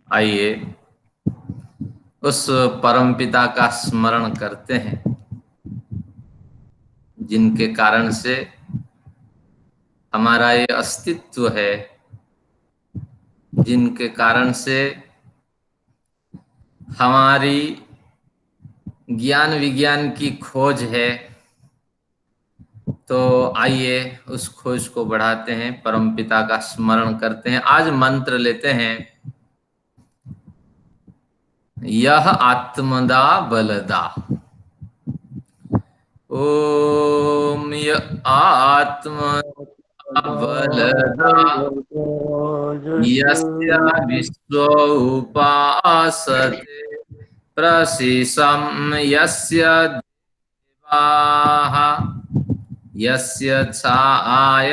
आइए उस परमपिता का स्मरण करते हैं जिनके कारण से हमारा ये अस्तित्व है, जिनके कारण से हमारी ज्ञान विज्ञान की खोज है। तो आइए उस खोज को बढ़ाते हैं, परमपिता का स्मरण करते हैं। आज मंत्र लेते हैं, यह आत्मदा बलदा। ओम यह आत्मदा बलदा यस्य विश्व उपासते प्रसिशं यस्य देवाः यस्य छायामृतं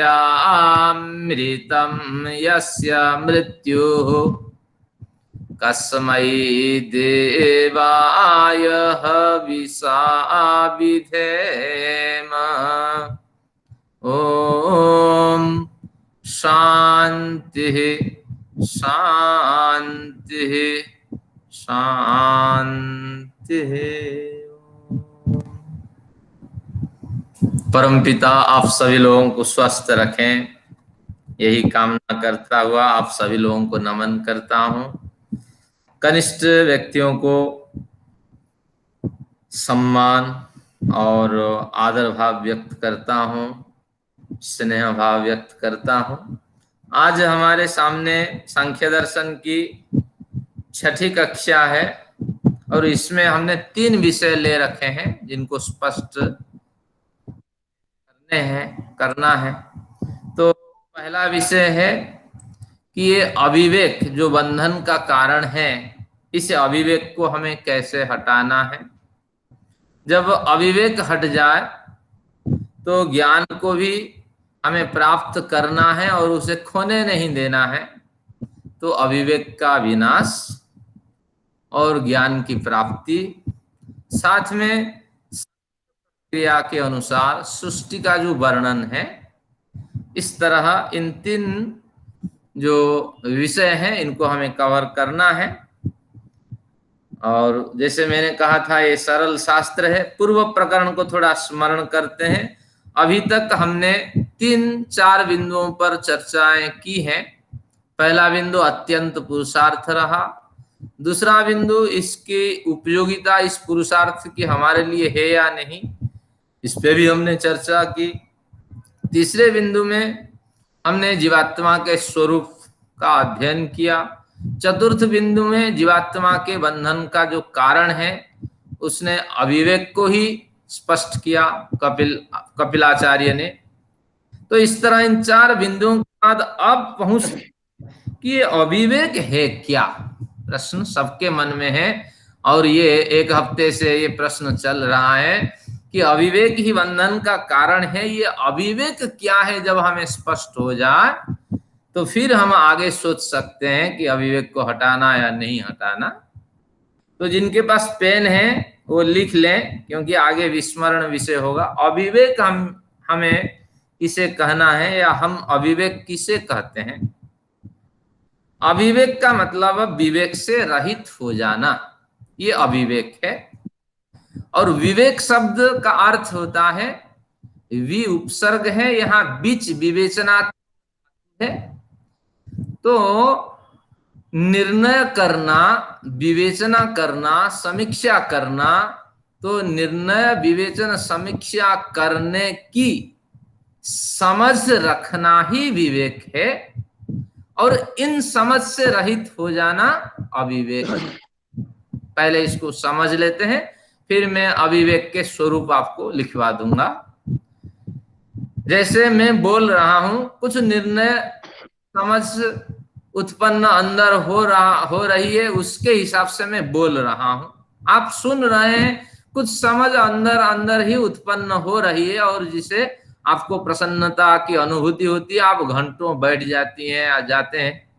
यस्य मृत्युः कस्मै देवाय हविषा विधेम। ओम शांति शांति शांति। परमपिता आप सभी लोगों को स्वस्थ रखें, यही कामना करता हुआ आप सभी लोगों को नमन करता हूं। कनिष्ठ व्यक्तियों को सम्मान और आदर भाव व्यक्त करता हूं, स्नेह भाव व्यक्त करता हूं। आज हमारे सामने सांख्य दर्शन की 6ठी कक्षा है और इसमें हमने 3 विषय ले रखे हैं जिनको स्पष्ट करना है। तो पहला विषय है कि ये अविवेक जो बंधन का कारण है, इस अविवेक को हमें कैसे हटाना है। जब अविवेक हट जाए तो ज्ञान को भी हमें प्राप्त करना है और उसे खोने नहीं देना है। तो अविवेक का विनाश और ज्ञान की प्राप्ति, साथ में क्रिया के अनुसार सृष्टि का जो वर्णन है, इस तरह इन 3 जो विषय हैं इनको हमें कवर करना है। और जैसे मैंने कहा था ये सरल शास्त्र है। पूर्व प्रकरण को थोड़ा स्मरण करते हैं। अभी तक हमने 3-4 बिंदुओं पर चर्चाएं की हैं। पहला बिंदु अत्यंत पुरुषार्थ रहा, दूसरा बिंदु इसकी उपयोगिता, इस पुरुषार्थ की हमारे लिए है या नहीं, इस पे भी हमने चर्चा की। तीसरे बिंदु में हमने जीवात्मा के स्वरूप का अध्ययन किया। चतुर्थ बिंदु में जीवात्मा के बंधन का जो कारण है उसने अविवेक को ही स्पष्ट किया कपिलाचार्य ने। तो इस तरह इन 4 बिंदुओं के बाद अब पहुंच कि ये अविवेक है क्या, प्रश्न सबके मन में है। और ये 1 हफ्ते से ये प्रश्न चल रहा है कि अविवेक ही बंधन का कारण है। ये अविवेक क्या है, जब हमें स्पष्ट हो जाए तो फिर हम आगे सोच सकते हैं कि अविवेक को हटाना या नहीं हटाना। तो जिनके पास पेन है वो लिख लें, क्योंकि आगे विस्मरण विषय होगा। अविवेक हमें किसे कहना है या हम अविवेक किसे कहते हैं। अविवेक का मतलब विवेक से रहित हो जाना, ये अविवेक है। और विवेक शब्द का अर्थ होता है, वि उपसर्ग है, यहाँ बीच विवेचना है। तो निर्णय करना, विवेचना करना, समीक्षा करना, तो निर्णय विवेचन समीक्षा करने की समझ रखना ही विवेक है। और इन समझ से रहित हो जाना अविवेक। पहले इसको समझ लेते हैं, फिर मैं अविवेक के स्वरूप आपको लिखवा दूंगा। जैसे मैं बोल रहा हूं, कुछ निर्णय समझ उत्पन्न अंदर हो रही है, उसके हिसाब से मैं बोल रहा हूं। आप सुन रहे हैं, कुछ समझ अंदर अंदर ही उत्पन्न हो रही है और जिसे आपको प्रसन्नता की अनुभूति होती है, आप घंटों बैठ जाती हैं या जाते हैं।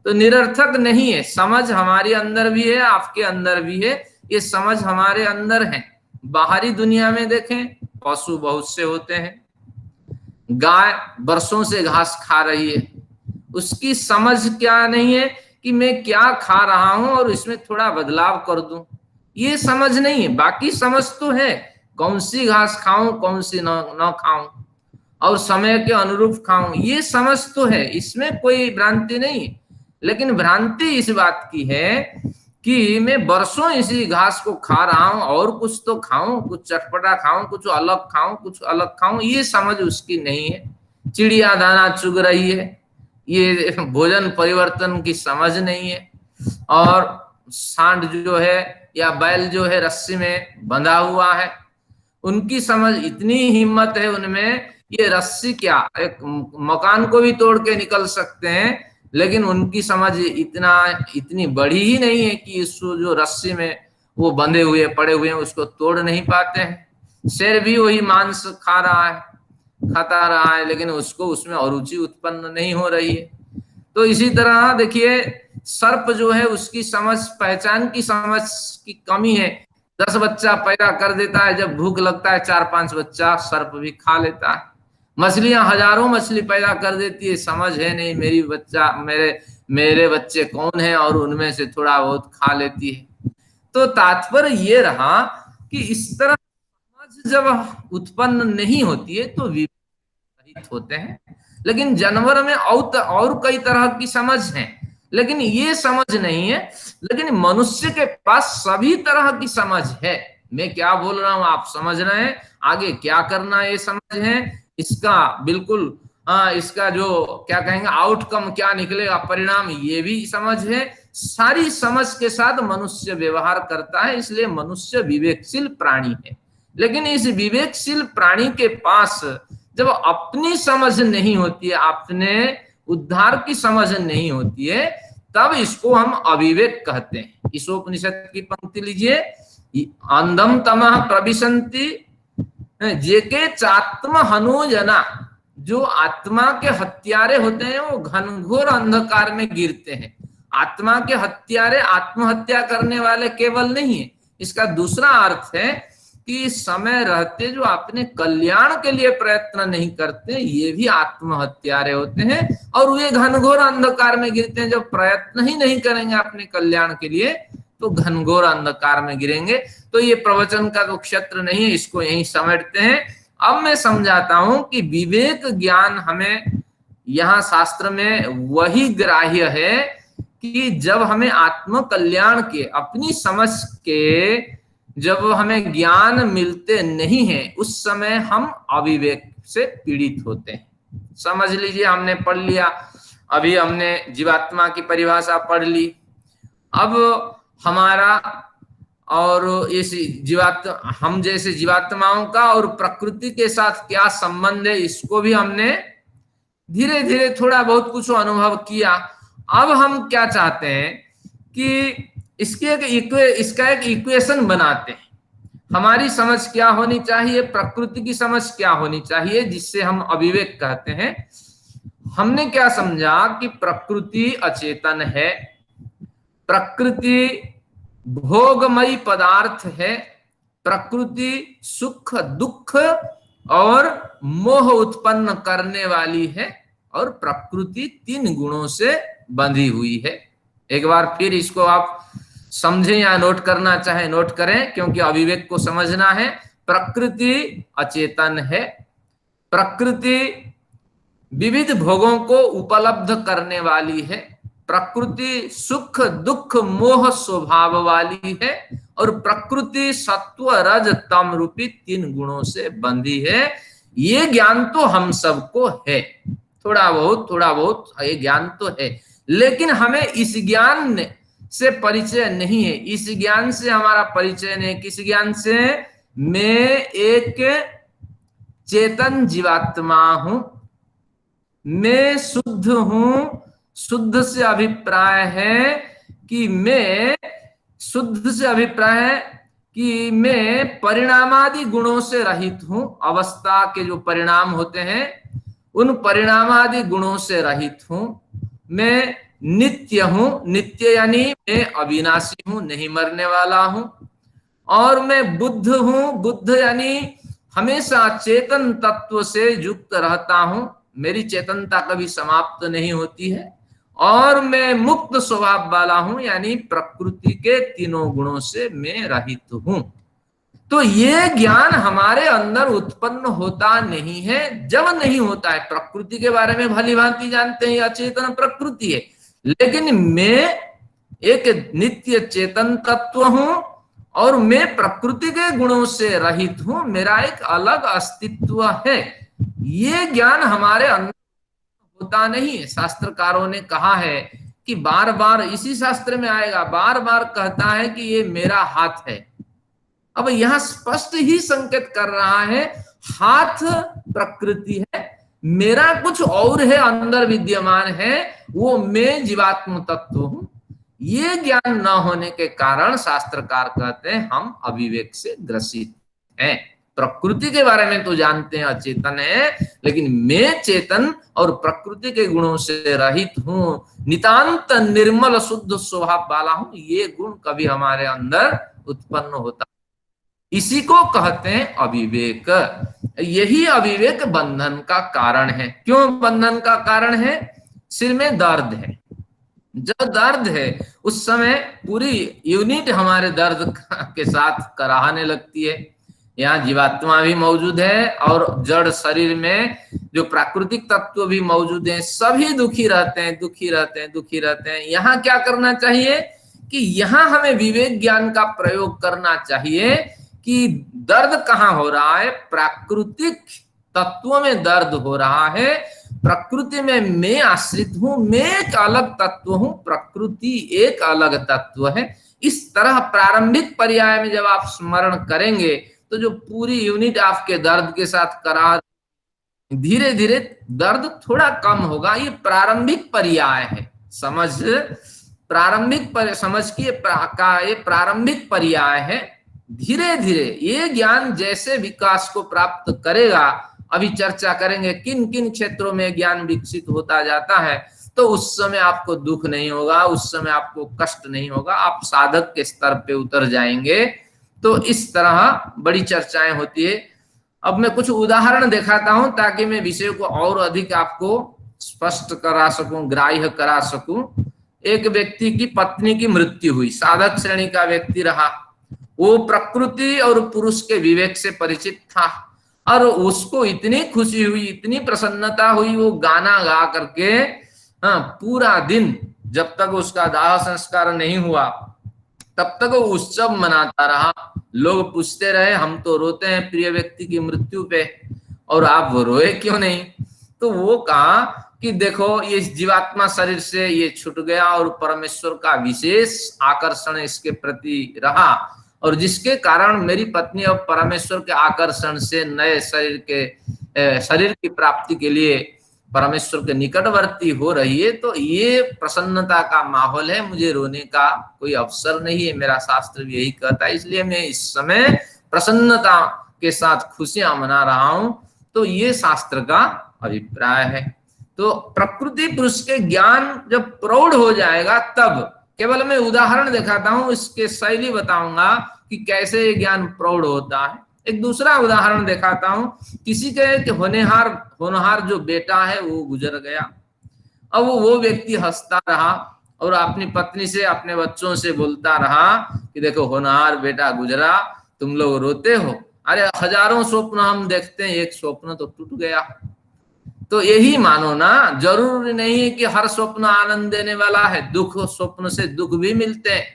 तो निरर्थक नहीं है, समझ हमारे अंदर भी है, आपके अंदर भी है। ये समझ हमारे अंदर है। बाहरी दुनिया में देखें, पशु बहुत से होते हैं। गाय वर्षों से घास खा रही है, उसकी समझ क्या नहीं है कि मैं क्या खा रहा हूं और इसमें थोड़ा बदलाव कर दूं, ये समझ नहीं है। बाकी समझ तो है, कौन सी घास खाऊं कौन सी न खाऊं और समय के अनुरूप खाऊं, ये समझ तो है, इसमें कोई भ्रांति नहीं है। लेकिन भ्रांति इस बात की है कि मैं बरसों इसी घास को खा रहा हूं और कुछ तो खाऊं, कुछ चटपटा खाऊं, कुछ अलग खाऊं, कुछ अलग खाऊं, ये समझ उसकी नहीं है। चिड़िया दाना चुग रही है, ये भोजन परिवर्तन की समझ नहीं है। और सांड जो है या बैल जो है रस्सी में बंधा हुआ है, उनकी समझ, इतनी हिम्मत है उनमें, ये रस्सी क्या, एक मकान को भी तोड़ के निकल सकते हैं, लेकिन उनकी समझ इतनी बड़ी ही नहीं है कि इसको जो रस्सी में वो बंधे हुए पड़े हुए हैं उसको तोड़ नहीं पाते हैं। शेर भी वही मांस खा रहा है, खाता रहा है, लेकिन उसको उसमें अरुचि उत्पन्न नहीं हो रही है। तो इसी तरह देखिए, सर्प जो है उसकी समझ, पहचान की समझ की कमी है। 10 बच्चा पैदा कर देता है, जब भूख लगता है 4-5 बच्चा सर्प भी खा लेता है। मछलियां हजारों मछली पैदा कर देती है, समझ है नहीं मेरी बच्चा मेरे मेरे बच्चे कौन है, और उनमें से थोड़ा बहुत खा लेती है। तो तात्पर्य ये रहा कि इस तरह समझ जब उत्पन्न नहीं होती है तो विवेक होते हैं। लेकिन जानवर में और कई तरह की समझ है, लेकिन ये समझ नहीं है। लेकिन मनुष्य के पास सभी तरह की समझ है। मैं क्या बोल रहा हूं आप समझ रहे हैं, आगे क्या करना है ये समझ है, इसका बिल्कुल इसका जो क्या कहेंगे आउटकम क्या निकलेगा, परिणाम, ये भी समझ है। सारी समझ के साथ मनुष्य व्यवहार करता है, इसलिए मनुष्य विवेकशील प्राणी है। लेकिन इस विवेकशील प्राणी के पास जब अपनी समझ नहीं होती है, अपने उद्धार की समझ नहीं होती है, तब इसको हम अविवेक कहते हैं। ईशोपनिषद की पंक्ति लीजिए, अंधम तमः प्रविशन्ति जेके चात्म हनुजना, जो आत्मा के हत्यारे होते हैं वो घनघोर अंधकार में गिरते हैं। आत्मा के हत्यारे आत्महत्या करने वाले केवल नहीं है, इसका दूसरा अर्थ है कि समय रहते जो अपने कल्याण के लिए प्रयत्न नहीं करते, ये भी आत्महत्यारे होते हैं, और वे घनघोर अंधकार में गिरते हैं। जब प्रयत्न ही नहीं करेंगे अपने कल्याण के लिए तो घनघोर अंधकार में गिरेंगे। तो ये प्रवचन का तो क्षेत्र नहीं है, इसको यहीं समेटते हैं। अब मैं समझाता हूं कि विवेक ज्ञान हमें यहाँ शास्त्र में वही ग्राह्य है कि जब हमें आत्म कल्याण के, अपनी समझ के जब हमें ज्ञान मिलते नहीं है, उस समय हम अविवेक से पीड़ित होते हैं। समझ लीजिए, हमने पढ़ लिया, अभी हमने जीवात्मा की परिभाषा पढ़ ली। अब हमारा और इस हम जैसे जीवात्माओं का और प्रकृति के साथ क्या संबंध है, इसको भी हमने धीरे धीरे थोड़ा बहुत कुछ अनुभव किया। अब हम क्या चाहते हैं कि इसका एक इक्वेशन बनाते हैं। हमारी समझ क्या होनी चाहिए, प्रकृति की समझ क्या होनी चाहिए, जिससे हम अविवेक कहते हैं। हमने क्या समझा कि प्रकृति अचेतन है, प्रकृति भोगमयी पदार्थ है, प्रकृति सुख दुख और मोह उत्पन्न करने वाली है, और प्रकृति 3 गुणों से बंधी हुई है। एक बार फिर इसको आप समझें या नोट करना चाहे नोट करें, क्योंकि अविवेक को समझना है। प्रकृति अचेतन है, प्रकृति विविध भोगों को उपलब्ध करने वाली है, प्रकृति सुख दुख मोह स्वभाव वाली है, और प्रकृति सत्व रज तम रूपी 3 गुणों से बंधी है। ये ज्ञान तो हम सबको है, थोड़ा बहुत ये ज्ञान तो है, लेकिन हमें इस ज्ञान से परिचय नहीं है। इस ज्ञान से हमारा परिचय नहीं, किस ज्ञान से? मैं एक चेतन जीवात्मा हूं, मैं शुद्ध हूं। शुद्ध से अभिप्राय है कि मैं परिणामादि गुणों से रहित हूं। अवस्था के जो परिणाम होते हैं उन परिणामादि गुणों से रहित हूं। मैं नित्य हूं, नित्य यानी मैं अविनाशी हूं, नहीं मरने वाला हूं। और मैं बुद्ध हूं, बुद्ध यानी हमेशा चेतन तत्व से युक्त रहता हूं, मेरी चेतनता कभी समाप्त नहीं होती है। और मैं मुक्त स्वभाव वाला हूं, यानी प्रकृति के तीनों गुणों से मैं रहित हूं। तो ये ज्ञान हमारे अंदर उत्पन्न होता नहीं है। जब नहीं होता है, प्रकृति के बारे में भली भांति जानते हैं, अचेतन प्रकृति है, लेकिन मैं एक नित्य चेतन तत्व हूं और मैं प्रकृति के गुणों से रहित हूं, मेरा एक अलग अस्तित्व है, ये ज्ञान हमारे अंदर होता नहीं है। शास्त्रकारों ने कहा है कि बार बार इसी शास्त्र में आएगा, बार बार कहता है कि ये मेरा हाथ है। अब यहां स्पष्ट ही संकेत कर रहा है, हाथ प्रकृति है, मेरा कुछ और है, अंदर विद्यमान है, वो मैं जीवात्म तत्व हूं। ये ज्ञान न होने के कारण शास्त्रकार कहते हैं हम अविवेक से ग्रसित हैं। प्रकृति के बारे में तो जानते हैं अचेतन है, लेकिन मैं चेतन और प्रकृति के गुणों से रहित हूं, नितांत निर्मल शुद्ध स्वभाव वाला हूं, ये गुण कभी हमारे अंदर उत्पन्न होता, इसी को कहते हैं अविवेक। यही अविवेक बंधन का कारण है। क्यों बंधन का कारण है? सिर में दर्द है, जब दर्द है उस समय पूरी यूनिट हमारे दर्द के साथ कराहने लगती है। यहाँ जीवात्मा भी मौजूद है और जड़ शरीर में जो प्राकृतिक तत्व भी मौजूद हैं, सभी दुखी रहते हैं, दुखी रहते हैं, दुखी रहते हैं। यहाँ क्या करना चाहिए कि यहाँ हमें विवेक ज्ञान का प्रयोग करना चाहिए कि दर्द कहाँ हो रहा है? प्राकृतिक तत्वों में दर्द हो रहा है। प्रकृति में मैं आश्रित हूं, मैं एक अलग तत्व हूं, प्रकृति एक अलग तत्व है। इस तरह प्रारंभिक पर्याय में जब आप स्मरण करेंगे तो जो पूरी यूनिट आपके दर्द के साथ करा, धीरे धीरे दर्द थोड़ा कम होगा। ये प्रारंभिक पर्याय है, समझ, प्रारंभिक समझ की ये प्रारंभिक पर्याय है। धीरे धीरे ये ज्ञान जैसे विकास को प्राप्त करेगा, अभी चर्चा करेंगे किन किन क्षेत्रों में ज्ञान विकसित होता जाता है, तो उस समय आपको दुख नहीं होगा, उस समय आपको कष्ट नहीं होगा, आप साधक के स्तर पे उतर जाएंगे। तो इस तरह बड़ी चर्चाएं होती है। अब मैं कुछ उदाहरण दिखाता हूं ताकि मैं विषय को और अधिक आपको स्पष्ट करा सकूं, ग्राह्य करा सकूं। एक व्यक्ति की पत्नी की मृत्यु हुई, साधक श्रेणी का व्यक्ति रहा, वो प्रकृति और पुरुष के विवेक से परिचित था और उसको इतनी खुशी हुई, इतनी प्रसन्नता हुई, वो गाना गा करके पूरा दिन, जब तक उसका दाह संस्कार नहीं हुआ तब तक वो उत्सव मनाता रहा। लोग पूछते रहे, हम तो रोते हैं प्रिय व्यक्ति की मृत्यु पे, और आप रोए क्यों नहीं? तो वो कहा कि देखो, ये जीवात्मा शरीर से ये छूट गया और परमेश्वर का विशेष आकर्षण इसके प्रति रहा, और जिसके कारण मेरी पत्नी अब परमेश्वर के आकर्षण से नए शरीर की प्राप्ति के लिए परमेश्वर के निकटवर्ती हो रही है। तो ये प्रसन्नता का माहौल है, मुझे रोने का कोई अवसर नहीं है, मेरा शास्त्र भी यही कहता है, इसलिए मैं इस समय प्रसन्नता के साथ खुशियां मना रहा हूं। तो ये शास्त्र का अभिप्राय है। तो प्रकृति पुरुष के ज्ञान जब प्रौढ़ हो जाएगा, तब केवल मैं उदाहरण दिखाता हूं, इसके शैली बताऊंगा कि कैसे ये ज्ञान प्रौढ़ होता है। एक दूसरा उदाहरण दिखाता हूं, किसी के होनहार जो बेटा है वो गुजर गया। अब वो व्यक्ति हंसता रहा और अपनी पत्नी से, अपने बच्चों से बोलता रहा कि देखो होनहार बेटा गुजरा, तुम लोग रोते हो, अरे हजारों स्वप्न हम देखते हैं, एक स्वप्न तो टूट गया। तो यही मानो ना, जरूरी नहीं है कि हर स्वप्न आनंद देने वाला है, दुख स्वप्न से दुख भी मिलते हैं।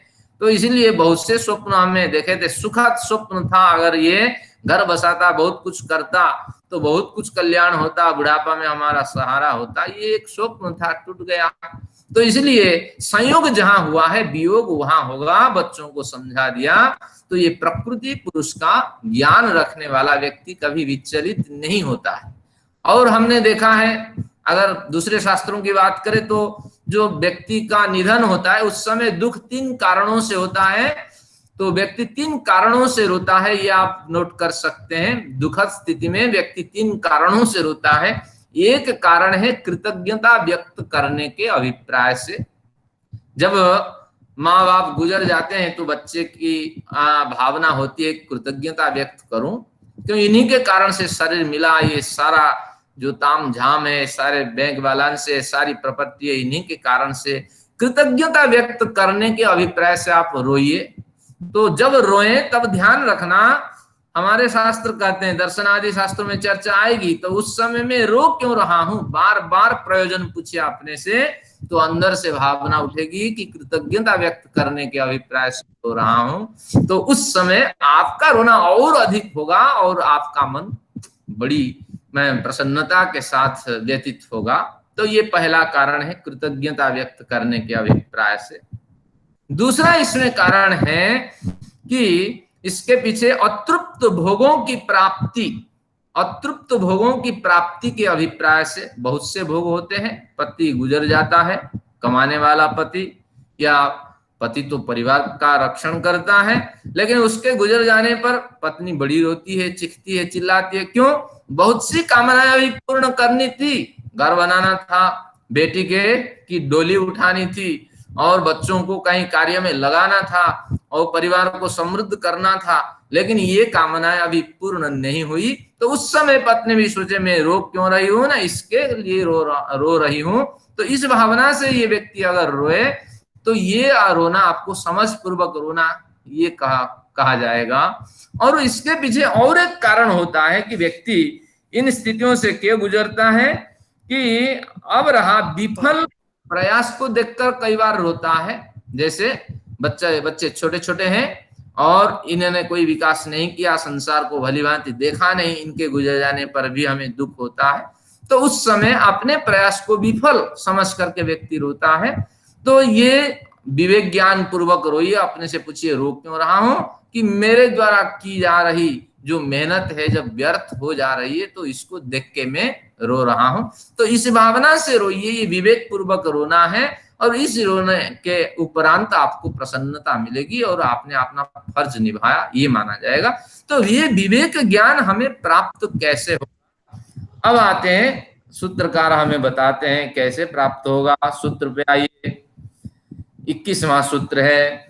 तो इसलिए बहुत से स्वप्न हमें देखे थे, सुखद स्वप्न था, अगर ये घर बसाता, बहुत कुछ करता तो बहुत कुछ कल्याण होता, बुढ़ापा में हमारा सहारा होता, ये एक स्वप्न था, टूट गया। तो इसलिए संयोग जहां हुआ है, वियोग वहां होगा, बच्चों को समझा दिया। तो ये प्रकृति पुरुष का ज्ञान रखने वाला व्यक्ति कभी विचलित नहीं होता है। और हमने देखा है, अगर दूसरे शास्त्रों की बात करें तो जो व्यक्ति का निधन होता है उस समय दुख 3 कारणों से होता है। तो व्यक्ति 3 कारणों से रोता है, ये आप नोट कर सकते हैं। दुखद स्थिति में व्यक्ति 3 कारणों से रोता है। एक कारण है कृतज्ञता व्यक्त करने के अभिप्राय से। जब माँ बाप गुजर जाते हैं तो बच्चे की भावना होती है कृतज्ञता व्यक्त करूं, क्यों इन्हीं के कारण से शरीर मिला, ये सारा जो ताम झाम है, सारे बैंक बैलेंस है, सारी प्रॉपर्टी है, इन्हीं के कारण से कृतज्ञता व्यक्त करने के अभिप्राय से आप रोइए। तो जब रोए तब ध्यान रखना, हमारे शास्त्र कहते हैं, दर्शन आदि शास्त्रों में चर्चा आएगी, तो उस समय में रो क्यों रहा हूं, बार बार प्रयोजन पूछिए अपने से, तो अंदर से भावना उठेगी कि कृतज्ञता व्यक्त करने के अभिप्राय से रो रहा हूं, तो उस समय आपका रोना और अधिक होगा और आपका मन बड़ी प्रसन्नता के साथ व्यतीत होगा। तो ये पहला कारण है, कृतज्ञता व्यक्त करने के अभिप्राय से। दूसरा इसमें कारण है कि इसके पीछे अतृप्त भोगों की प्राप्ति, अतृप्त भोगों की प्राप्ति के अभिप्राय से, बहुत से भोग होते हैं, पति गुजर जाता है, कमाने वाला पति, या पति तो परिवार का रक्षण करता है, लेकिन उसके गुजर जाने पर पत्नी बड़ी रोती है, चिखती है, चिल्लाती है। क्यों? बहुत सी कामनाएं अभी पूर्ण करनी थी, घर बनाना था, बेटी के की डोली उठानी थी, और बच्चों को कहीं कार्य में लगाना था, और परिवार को समृद्ध करना था, लेकिन ये कामनाएं अभी पूर्ण नहीं हुई। तो उस समय पत्नी भी सोचे मैं रो क्यों रही हूं ना, इसके लिए रो रही हूं। तो इस भावना से ये व्यक्ति अगर रोए तो ये रोना आपको समझ पूर्वक रोना ये कहा जाएगा। और इसके पीछे और एक कारण होता है कि व्यक्ति इन स्थितियों से क्यों गुजरता है, कि अब रहा विफल प्रयास को देखकर कई बार रोता है। जैसे बच्चे छोटे छोटे हैं और इन्होंने कोई विकास नहीं किया, संसार को भली भांति देखा नहीं, इनके गुजर जाने पर भी हमें दुख होता है। तो उस समय अपने प्रयास को विफल समझ करके व्यक्ति रोता है। तो ये विवेक ज्ञान पूर्वक रोइए, अपने से पूछिए रो क्यों रहा हूं, कि मेरे द्वारा की जा रही जो मेहनत है जब व्यर्थ हो जा रही है, तो इसको देख के मैं रो रहा हूं। तो इस भावना से रोइए, ये विवेक पूर्वक रोना है, और इस रोने के उपरांत आपको प्रसन्नता मिलेगी और आपने अपना फर्ज निभाया, ये माना जाएगा। तो ये विवेक ज्ञान हमें प्राप्त कैसे होगा। अब आते हैं सूत्रकार हमें बताते हैं कैसे प्राप्त होगा। सूत्र पे आइए, 21वां सूत्र है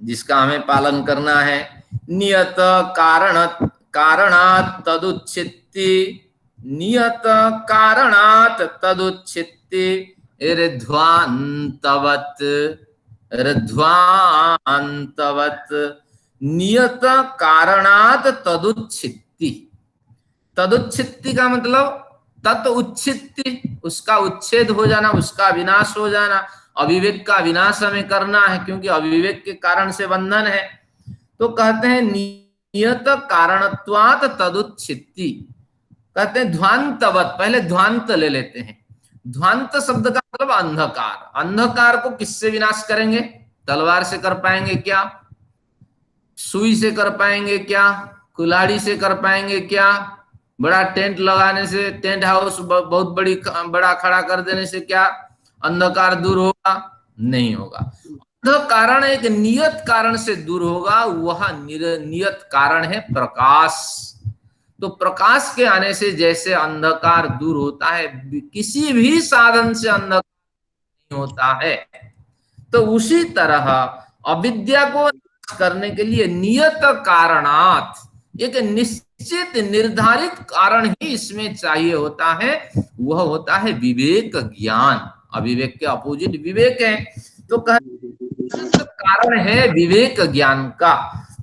जिसका हमें पालन करना है। नियत कारणात् तदुच्छित्ति, नियत कारणात् तदुच्छित्ति ऋध्वान्तवत्, ऋध्वान्तवत् नियत कारणात् तदुच्छित्ति। तदुच्छित्ति का मतलब तत् उच्छित्ति, उसका उच्छेद हो जाना, उसका विनाश हो जाना। अविवेक का विनाश हमें करना है, क्योंकि अविवेक के कारण से बंधन है। तो कहते हैं नियत कारणत्वात् तदुच्छित्ति, कहते हैं ध्वान्तवत्। पहले ध्वांत ले लेते हैं। ध्वांत शब्द का मतलब अंधकार। अंधकार को किससे विनाश करेंगे? तलवार से कर पाएंगे क्या? सुई से कर पाएंगे क्या? कुल्हाड़ी से कर पाएंगे क्या? बड़ा टेंट लगाने से, टेंट हाउस बहुत बड़ा खड़ा कर देने से क्या अंधकार दूर होगा? नहीं होगा। कारण एक नियत कारण से दूर होगा, वह नियत कारण है प्रकाश। तो प्रकाश के आने से जैसे अंधकार दूर होता है, किसी भी साधन से अंधकार नहीं होता है, तो उसी तरह अविद्या को करने के लिए नियत कारणात्, एक निश्चित निर्धारित कारण ही इसमें चाहिए होता है, वह होता है विवेक ज्ञान। अविवेक के अपोजिट विवेक है। तो कारण है विवेक ज्ञान का।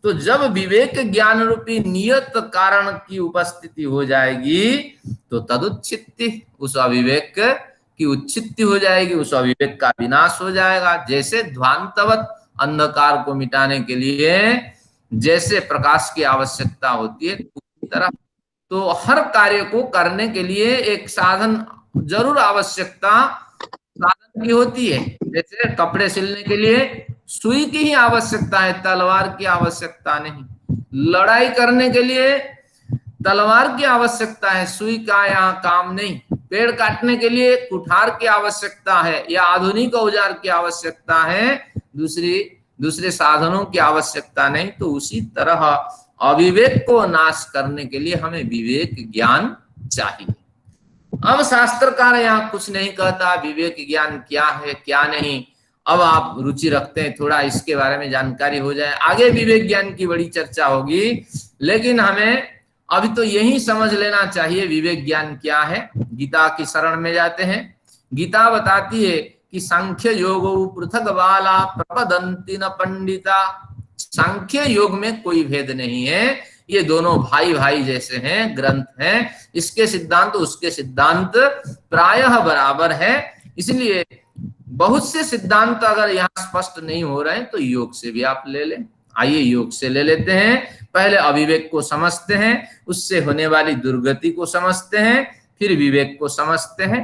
तो जब विवेक ज्ञान रूपी नियत कारण की उपस्थिति हो जाएगी, तो तदुच्छित्ति, उस अविवेक की उच्छित्ति हो जाएगी, उस अविवेक का विनाश हो जाएगा। जैसे ध्वांतवत, अंधकार को मिटाने के लिए जैसे प्रकाश की आवश्यकता होती है, उसी तरह तो हर कार्य को करने के लिए एक साधन जरूर आवश्यकता साधन की होती है। जैसे कपड़े सिलने के लिए सुई की ही आवश्यकता है, तलवार की आवश्यकता नहीं। लड़ाई करने के लिए तलवार की आवश्यकता है, सुई का यहाँ काम नहीं। पेड़ काटने के लिए कुठार की आवश्यकता है, या आधुनिक औजार की आवश्यकता है, दूसरे साधनों की आवश्यकता नहीं। तो उसी तरह अविवेक को नाश करने के लिए हमें विवेक ज्ञान चाहिए। अब शास्त्रकार यहाँ कुछ नहीं कहता विवेक ज्ञान क्या है क्या नहीं। अब आप रुचि रखते हैं थोड़ा इसके बारे में जानकारी हो जाए, आगे विवेक ज्ञान की बड़ी चर्चा होगी, लेकिन हमें अभी तो यही समझ लेना चाहिए विवेक ज्ञान क्या है। गीता की शरण में जाते हैं। गीता बताती है कि सांख्य योग पृथक बाला प्रपदंती न पंडिता। सांख्य योग में कोई भेद नहीं है, ये दोनों भाई भाई जैसे हैं, ग्रंथ हैं, इसके सिद्धांत उसके सिद्धांत प्रायः बराबर है। इसलिए बहुत से सिद्धांत अगर यहाँ स्पष्ट नहीं हो रहे हैं तो योग से भी आप ले लें। आइए योग से ले लेते हैं। पहले अविवेक को समझते हैं, उससे होने वाली दुर्गति को समझते हैं, फिर विवेक को समझते हैं।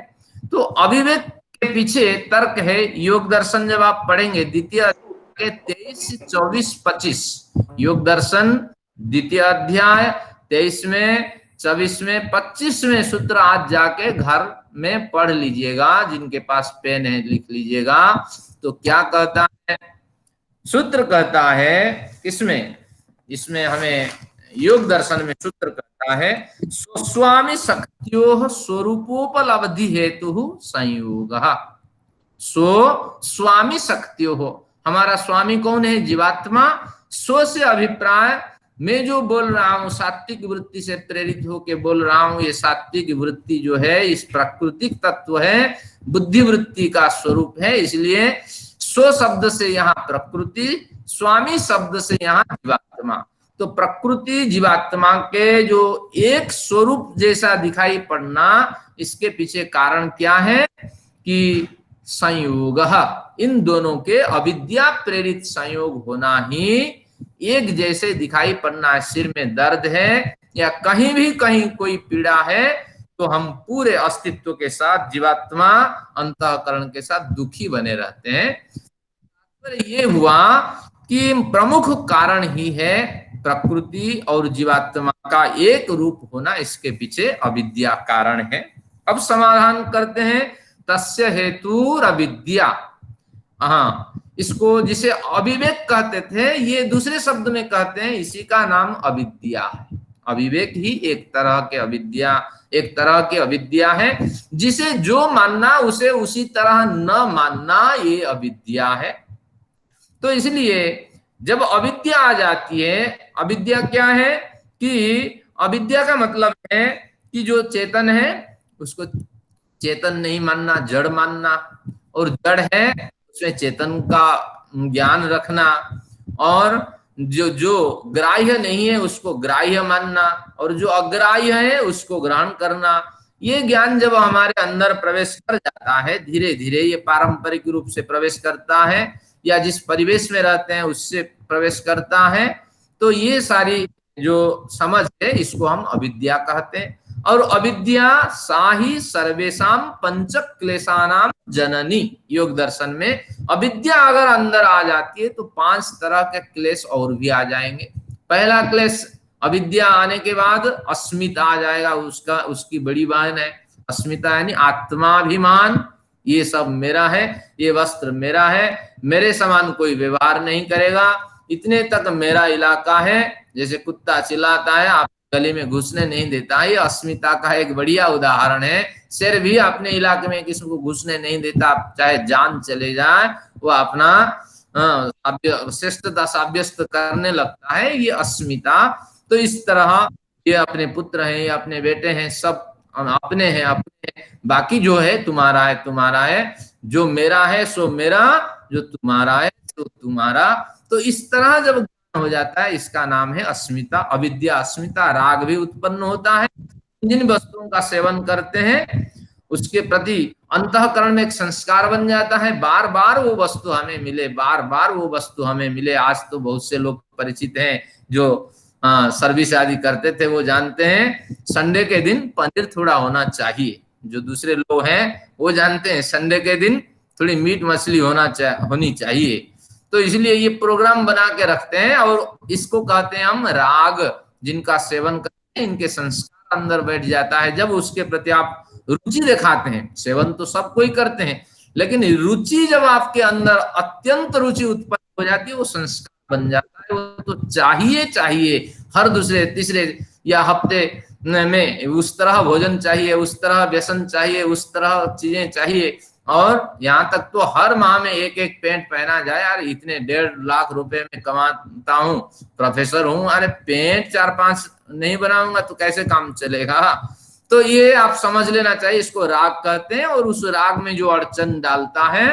तो अविवेक के पीछे तर्क है। योग दर्शन जब आप पढ़ेंगे द्वितीय अध्याय 23, 24, 25, योग दर्शन द्वितीय अध्याय 23 में, 24 में, 25 में सूत्र आज जाके घर में पढ़ लीजिएगा। जिनके पास पेन है लिख लीजिएगा। तो क्या कहता है सूत्र? कहता है इसमें हमें योग दर्शन में सूत्र कहता है स्वस्वामी शक्तियों स्वरूपोपलब्धि हेतु संयोग। सो स्वामी शक्तियों, हमारा स्वामी कौन है? जीवात्मा। स्व से अभिप्राय, मैं जो बोल रहा हूं सात्विक वृत्ति से प्रेरित होके बोल रहा हूं। ये सात्विक वृत्ति जो है इस प्राकृतिक तत्व है, बुद्धि वृत्ति का स्वरूप है। इसलिए स्व शब्द से यहाँ प्रकृति, स्वामी शब्द से यहाँ जीवात्मा। तो प्रकृति जीवात्मा के जो एक स्वरूप जैसा दिखाई पड़ना, इसके पीछे कारण क्या है कि संयोग, इन दोनों के अविद्या प्रेरित संयोग होना ही एक जैसे दिखाई पड़ना है। सिर में दर्द है या कहीं भी कहीं कोई पीड़ा है तो हम पूरे अस्तित्व के साथ, जीवात्मा अंतःकरण के साथ दुखी बने रहते हैं। ये हुआ कि प्रमुख कारण ही है प्रकृति और जीवात्मा का एक रूप होना, इसके पीछे अविद्या कारण है। अब समाधान करते हैं। तस्य हेतु अविद्या। हाँ, इसको जिसे अविवेक कहते थे, ये दूसरे शब्द में कहते हैं, इसी का नाम अविद्या है। अविवेक ही एक तरह के अविद्या है। जिसे जो मानना उसे उसी तरह न मानना, ये अविद्या है। तो इसलिए जब अविद्या आ जाती है, अविद्या क्या है कि अविद्या का मतलब है कि जो चेतन है उसको चेतन नहीं मानना, जड़ मानना, और जड़ है उसमें चेतन का ज्ञान रखना, और जो ग्राह्य नहीं है उसको ग्राह्य मानना, और जो अग्राह्य है उसको ग्रहण करना। ये ज्ञान जब हमारे अंदर प्रवेश कर जाता है, धीरे धीरे ये पारंपरिक रूप से प्रवेश करता है या जिस परिवेश में रहते हैं उससे प्रवेश करता है, तो ये सारी जो समझ है इसको हम अविद्या कहते हैं। और अविद्या साही सर्वेशम पंच क्लेशानाम जननी। योग दर्शन में अविद्या अगर अंदर आ जाती है तो 5 तरह के क्लेश और भी आ जाएंगे। पहला क्लेश, अविद्या आने के बाद अस्मिता आ जाएगा। उसकी बड़ी बहन है अस्मिता, यानी आत्माभिमान। ये सब मेरा है, ये वस्त्र मेरा है, मेरे समान कोई व्यवहार नहीं करेगा, इतने तक मेरा इलाका है। जैसे कुत्ता चिल्लाता है, आप गली में घुसने नहीं देता, ये अस्मिता का एक बढ़िया उदाहरण है। शेर भी अपने इलाके में किसी को घुसने नहीं देता, चाहे जान चले जाए, वो अपना श्रेष्ठता साब्यस्त करने लगता है, ये अस्मिता। तो इस तरह ये अपने पुत्र हैं, ये अपने बेटे हैं, सब अपने हैं, अपने। बाकी जो है तुम्हारा है, तुम्हारा है। जो मेरा है सो मेरा, जो तुम्हारा है सो तुम्हारा। तो इस तरह जब हो जाता है, इसका नाम है अस्मिता, अविद्या अस्मिता। राग भी उत्पन्न होता है। जिन वस्तुओं का सेवन करते हैं उसके प्रति अंतःकरण में एक संस्कार बन जाता है, बार बार वो वस्तु हमें मिले, बार बार वो वस्तु हमें मिले। आज तो बहुत से लोग परिचित हैं जो सर्विस आदि करते थे, वो जानते हैं संडे के दिन पनीर थोड़ा होना चाहिए। जो दूसरे लोग हैं वो जानते हैं संडे के दिन थोड़ी मीट मछली होनी चाहिए। तो इसलिए ये प्रोग्राम बना के रखते हैं, और इसको कहते हैं हम राग। जिनका सेवन करते हैं इनके संस्कार अंदर बैठ जाता है। जब उसके प्रति आप रुचि दिखाते हैं, सेवन तो सब कोई करते हैं, लेकिन रुचि जब आपके अंदर अत्यंत रुचि उत्पन्न हो जाती है, वो संस्कार बन जाता है। वो तो चाहिए हर दूसरे तीसरे या हफ्ते में उस तरह भोजन चाहिए, उस तरह व्यसन चाहिए, उस तरह चीजें चाहिए, और यहाँ तक तो हर माह में एक एक पैंट पहना जाए। यार इतने 1.5 लाख रुपए में कमाता हूँ, प्रोफेसर हूँ, अरे पैंट 4-5 नहीं बनाऊंगा तो कैसे काम चलेगा। तो ये आप समझ लेना चाहिए, इसको राग कहते हैं। और उस राग में जो अड़चन डालता है,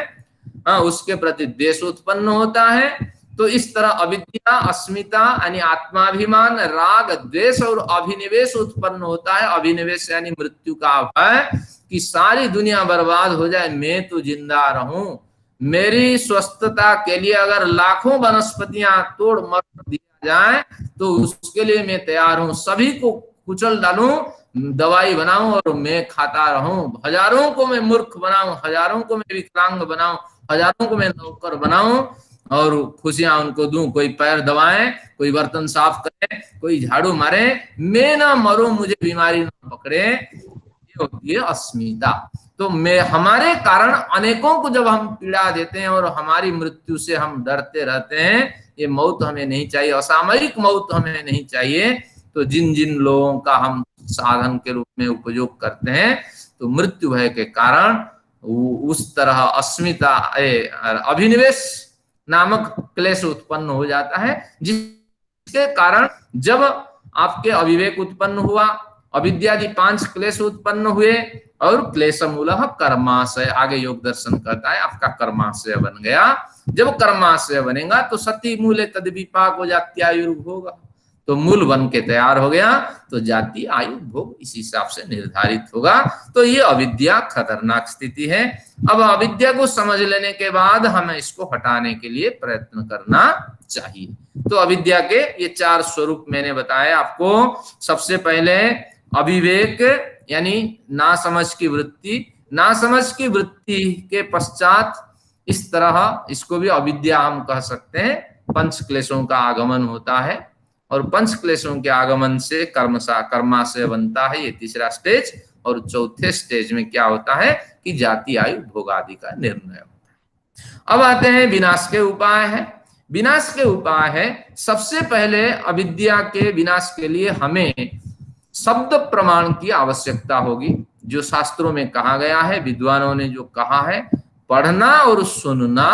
उसके प्रति द्वेष उत्पन्न होता है। तो इस तरह अविद्या, अस्मिता यानी आत्माभिमान, राग, द्वेष और अभिनिवेश उत्पन्न होता है। अभिनिवेश यानी मृत्यु का भय, कि सारी दुनिया बर्बाद हो जाए, मैं तो जिंदा रहूं, मेरी स्वस्थता के लिए अगर लाखों वनस्पतियां तोड़ मरोड़ दिया जाए तो उसके लिए मैं तैयार हूं, सभी को कुचल डालूं, दवाई बनाऊं और मैं खाता रहूं, हजारों को मैं मूर्ख बनाऊं, हजारों को मैं विकलांग बनाऊं, हजारों को मैं नौकर बनाऊं और खुशियां उनको दूं, कोई पैर दबाए, कोई बर्तन साफ करे, कोई झाड़ू मारे, मैं ना मरूं, मुझे बीमारी ना पकड़े। ये होती है अस्मिता। तो मैं, हमारे कारण अनेकों को जब हम पीड़ा देते हैं और हमारी मृत्यु से हम डरते रहते हैं, ये मौत हमें नहीं चाहिए, असामयिक मौत हमें नहीं चाहिए। तो जिन जिन लोगों का हम साधन के रूप में उपयोग करते हैं, तो मृत्यु भय के कारण उस तरह अस्मिता, अभिनिवेश नामक क्लेश उत्पन्न हो जाता है, जिसके कारण जब आपके अविवेक उत्पन्न हुआ, अविद्यादि 5 क्लेश उत्पन्न हुए, और क्लेश मूलः कर्माशय, आगे योग दर्शन कहता है आपका कर्माशय बन गया। जब कर्माशय बनेगा तो सती मूले तद विपाक हो जात्यायुर्भोग, तो मूल बन के तैयार हो गया, तो जाति आयु भोग इस हिसाब से निर्धारित होगा। तो ये अविद्या खतरनाक स्थिति है। अब अविद्या को समझ लेने के बाद हमें इसको हटाने के लिए प्रयत्न करना चाहिए। तो अविद्या के ये 4 स्वरूप मैंने बताए आपको। सबसे पहले अविवेक यानी ना समझ की वृत्ति, ना समझ की वृत्ति के पश्चात इस तरह, इसको भी अविद्या हम कह सकते हैं, 5 क्लेशों का आगमन होता है, और 5 क्लेशों के आगमन से कर्माशय बनता है, ये तीसरा स्टेज। और चौथे स्टेज में क्या होता है कि जाति आयु भोग आदि का निर्णय होता है। अब आते हैं विनाश के उपाय है। विनाश के उपाय है, सबसे पहले अविद्या के विनाश के लिए हमें शब्द प्रमाण की आवश्यकता होगी, जो शास्त्रों में कहा गया है, विद्वानों ने जो कहा है, पढ़ना और सुनना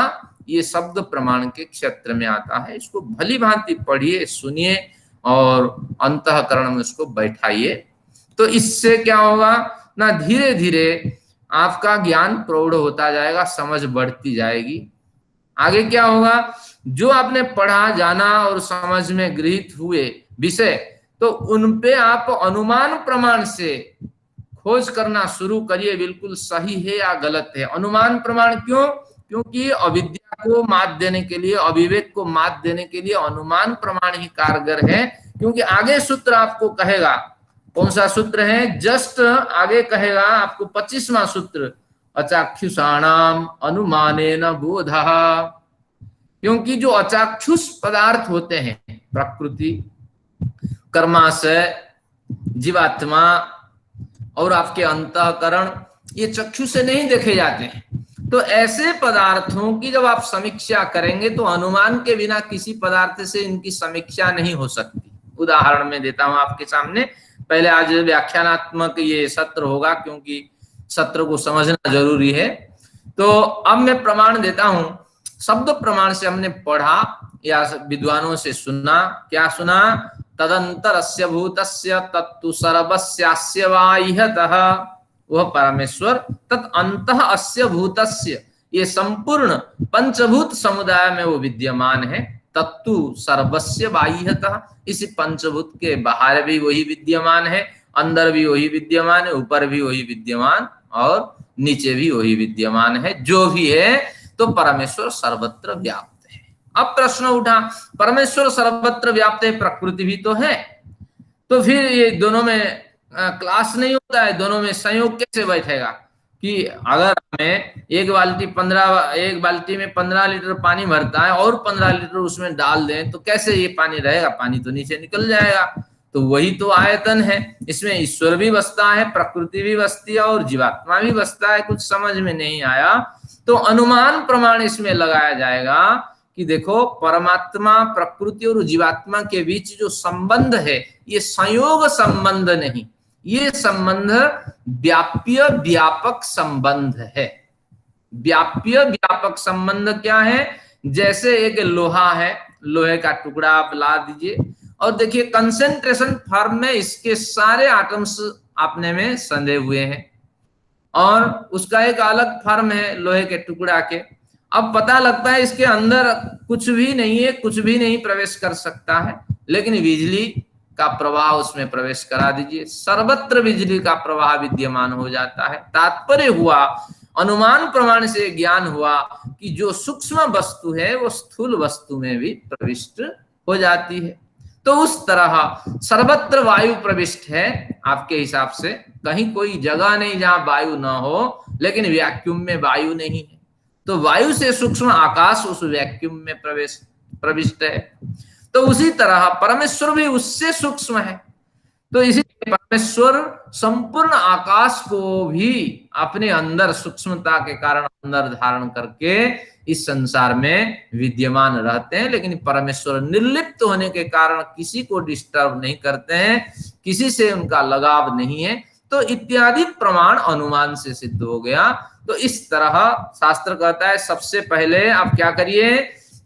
ये शब्द प्रमाण के क्षेत्र में आता है। इसको भली भांति पढ़िए, सुनिए और अंतःकरण में उसको बैठाइए। तो इससे क्या होगा ना, धीरे धीरे आपका ज्ञान प्रौढ़ होता जाएगा, समझ बढ़ती जाएगी। आगे क्या होगा, जो आपने पढ़ा, जाना और समझ में गृहीत हुए विषय, तो उन पे आप अनुमान प्रमाण से खोज करना शुरू करिए, बिल्कुल सही है या गलत है। अनुमान प्रमाण क्यों? क्योंकि अविद्या को मात देने के लिए, अविवेक को मात देने के लिए अनुमान प्रमाण ही कारगर है। क्योंकि आगे सूत्र आपको कहेगा, कौन सा सूत्र है, जस्ट आगे कहेगा आपको 25वां सूत्र, अचाक्षुषाणाम अनुमानेन बोधः। क्योंकि जो अचाक्षुष पदार्थ होते हैं, प्रकृति, कर्माशय, जीवात्मा और आपके अंतःकरण, ये चक्षु से नहीं देखे जाते हैं। तो ऐसे पदार्थों की जब आप समीक्षा करेंगे तो अनुमान के बिना किसी पदार्थ से इनकी समीक्षा नहीं हो सकती। उदाहरण में देता हूं आपके सामने। पहले आज व्याख्यानात्मक ये सत्र होगा, क्योंकि सत्र को समझना जरूरी है। तो अब मैं प्रमाण देता हूं। शब्द प्रमाण से हमने पढ़ा या विद्वानों से सुना। क्या सुना? तदंतरस्य भूतस्य तत्तु सर्वस्यास्य बाह्यतः, वह परमेश्वर, तत् अंतः अस्य भूतस्य, ये संपूर्ण पंचभूत समुदाय में वो विद्यमान है। तत्तु सर्वस्य बाह्यतः, इस पंचभूत के बाहर भी वही विद्यमान है, अंदर भी वही विद्यमान है, ऊपर भी वही विद्यमान और नीचे भी वही विद्यमान है। जो भी है तो परमेश्वर सर्वत्र व्याप्त है। अब प्रश्न उठा, परमेश्वर सर्वत्र व्याप्त है, प्रकृति भी तो है, तो फिर ये दोनों में क्लास नहीं होता है, दोनों में संयोग कैसे बैठेगा? कि अगर हमें एक बाल्टी में 15 लीटर पानी भरता है और 15 लीटर उसमें डाल दें, तो कैसे ये पानी रहेगा? पानी तो नीचे निकल जाएगा। तो वही तो आयतन है, इसमें ईश्वर भी बसता है, प्रकृति भी बसती है और जीवात्मा भी बसता है। कुछ समझ में नहीं आया तो अनुमान प्रमाण इसमें लगाया जाएगा कि देखो परमात्मा, प्रकृति और जीवात्मा के बीच जो संबंध है ये संयोग संबंध नहीं, ये संबंध व्याप्य व्यापक संबंध है। व्याप्य व्यापक संबंध क्या है? जैसे एक लोहा है, लोहे का टुकड़ा आप ला दीजिए और देखिए कंसेंट्रेशन फॉर्म में इसके सारे एटम्स अपने में संधे हुए हैं और उसका एक अलग फॉर्म है लोहे के टुकड़ा के। अब पता लगता है इसके अंदर कुछ भी नहीं है, कुछ भी नहीं प्रवेश कर सकता है, लेकिन बिजली का प्रवाह उसमें प्रवेश करा दीजिए, सर्वत्र बिजली का प्रवाह विद्यमान हो जाता है। तात्पर्य हुआ, अनुमान प्रमाण से ज्ञान हुआ कि जो सूक्ष्म वस्तु है वो स्थूल वस्तु में भी प्रविष्ट हो जाती है। तो उस तरह सर्वत्र वायु प्रविष्ट है। आपके हिसाब से कहीं कोई जगह नहीं जहां वायु ना हो, लेकिन वैक्यूम में वायु नहीं है, तो वायु से सूक्ष्म आकाश उस वैक्यूम में प्रविष्ट है। तो उसी तरह परमेश्वर भी उससे सूक्ष्म है। तो इसीलिए परमेश्वर संपूर्ण आकाश को भी अपने अंदर सूक्ष्मता के कारण अंदर धारण करके इस संसार में विद्यमान रहते हैं, लेकिन परमेश्वर निर्लिप्त होने के कारण किसी को डिस्टर्ब नहीं करते हैं, किसी से उनका लगाव नहीं है। तो इत्यादि प्रमाण अनुमान से सिद्ध हो गया। तो इस तरह शास्त्र कहता है सबसे पहले आप क्या करिए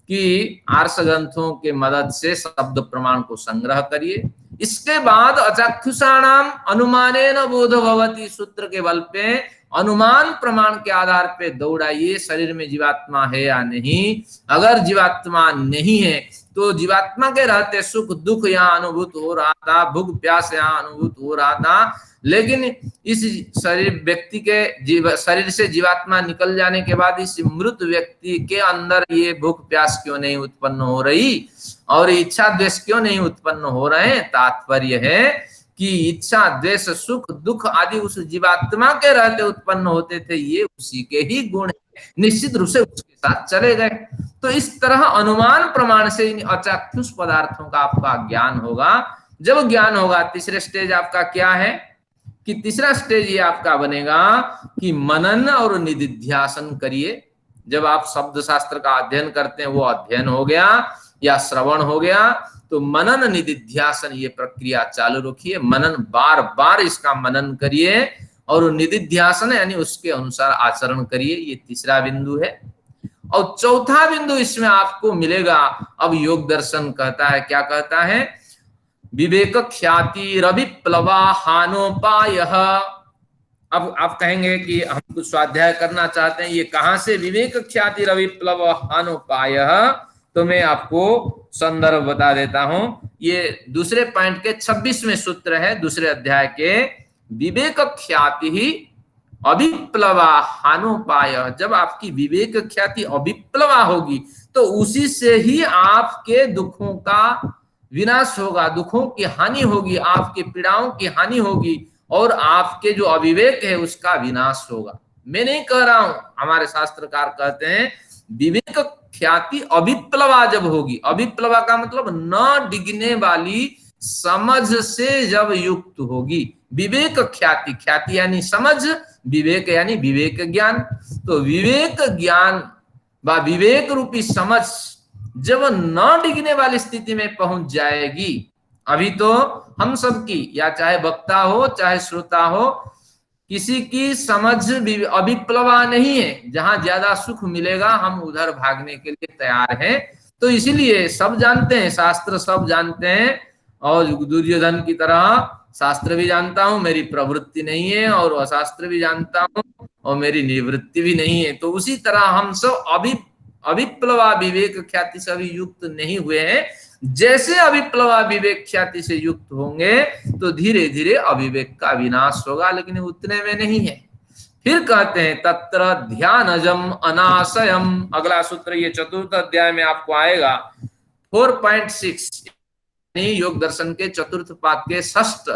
कि आर्ष ग्रंथों के मदद से शब्द प्रमाण को संग्रह करिए। इसके बाद अचक्षुषाणाम अनुमानेन बोध भवति सूत्र के बल पे अनुमान प्रमाण के आधार पे दौड़ाइए शरीर में जीवात्मा है या नहीं। अगर जीवात्मा नहीं है तो जीवात्मा के रहते सुख दुख यहाँ अनुभूत हो रहा था, भूख प्यास यहाँ अनुभूत हो रहा था, लेकिन इस शरीर व्यक्ति के शरीर से जीवात्मा निकल जाने के बाद इस मृत व्यक्ति के अंदर ये भूख प्यास क्यों नहीं उत्पन्न हो रही और इच्छा द्वेष क्यों नहीं उत्पन्न हो रहे हैं? तात्पर्य है कि इच्छा द्वेष सुख दुख आदि उस जीवात्मा के रहते उत्पन्न होते थे, ये उसी के ही गुण है, निश्चित रूप से उसके साथ चले गए। तो इस तरह अनुमान प्रमाण से इन अचाक्षुष पदार्थों का आपका ज्ञान होगा। जब ज्ञान होगा तीसरे स्टेज आपका क्या है कि तीसरा स्टेज ये आपका बनेगा कि मनन और निदिध्यासन करिए। जब आप शब्द शास्त्र का अध्ययन करते हैं वो अध्ययन हो गया या श्रवण हो गया, तो मनन निदिध्यासन ये प्रक्रिया चालू रखिए। मनन बार बार इसका मनन करिए और निदिध्यासन यानी उसके अनुसार आचरण करिए। ये तीसरा बिंदु है। और चौथा बिंदु इसमें आपको मिलेगा, अब योग दर्शन कहता है, क्या कहता है? विवेक ख्याति रविप्लवा हानोपाय। अब आप कहेंगे कि हम कुछ स्वाध्याय करना चाहते हैं, ये कहां से विवेक ख्याति रविप्लव हानोपाय? तो मैं आपको संदर्भ बता देता हूं। ये दूसरे पॉइंट के 26वें सूत्र है दूसरे अध्याय के। विवेक ख्याति ही अभिप्लवा हानोपाय। जब आपकी विवेक ख्याति अभिप्लवा होगी तो उसी से ही आपके दुखों का विनाश होगा, दुखों की हानि होगी, आपके पीड़ाओं की हानि होगी और आपके जो अविवेक है उसका विनाश होगा। मैं नहीं कह रहा हूं, हमारे शास्त्रकार कहते हैं विवेक ख्याति अभिप्लवा जब होगी, अभिप्लवा का मतलब न डिगने वाली समझ से जब युक्त होगी। विवेक ख्याति, ख्याति यानी समझ, विवेक यानी विवेक ज्ञान। तो विवेक ज्ञान व विवेक रूपी समझ जब न डिगने वाली स्थिति में पहुंच जाएगी, अभी तो हम सबकी या चाहे वक्ता हो चाहे श्रोता हो, किसी की समझ अभिप्लवा नहीं है। जहां ज्यादा सुख मिलेगा हम उधर भागने के लिए तैयार हैं। तो इसीलिए सब जानते हैं, शास्त्र सब जानते हैं, और दुर्योधन की तरह शास्त्र भी जानता हूं, मेरी प्रवृत्ति नहीं है, और अशास्त्र भी जानता हूं और मेरी निवृत्ति भी नहीं है। तो उसी तरह हम सब अभिप्लवा विवेक ख्याति से अभी युक्त नहीं हुए हैं। जैसे अभिप्लवा विवेक ख्याति से युक्त होंगे तो धीरे धीरे अविवेक का विनाश होगा, लेकिन उतने में नहीं है। फिर कहते हैं तत्र ध्यानजम अनाशयम। अगला सूत्र ये चतुर्थ अध्याय में आपको आएगा 4.6, योग दर्शन के चतुर्थ पाद के षष्ठ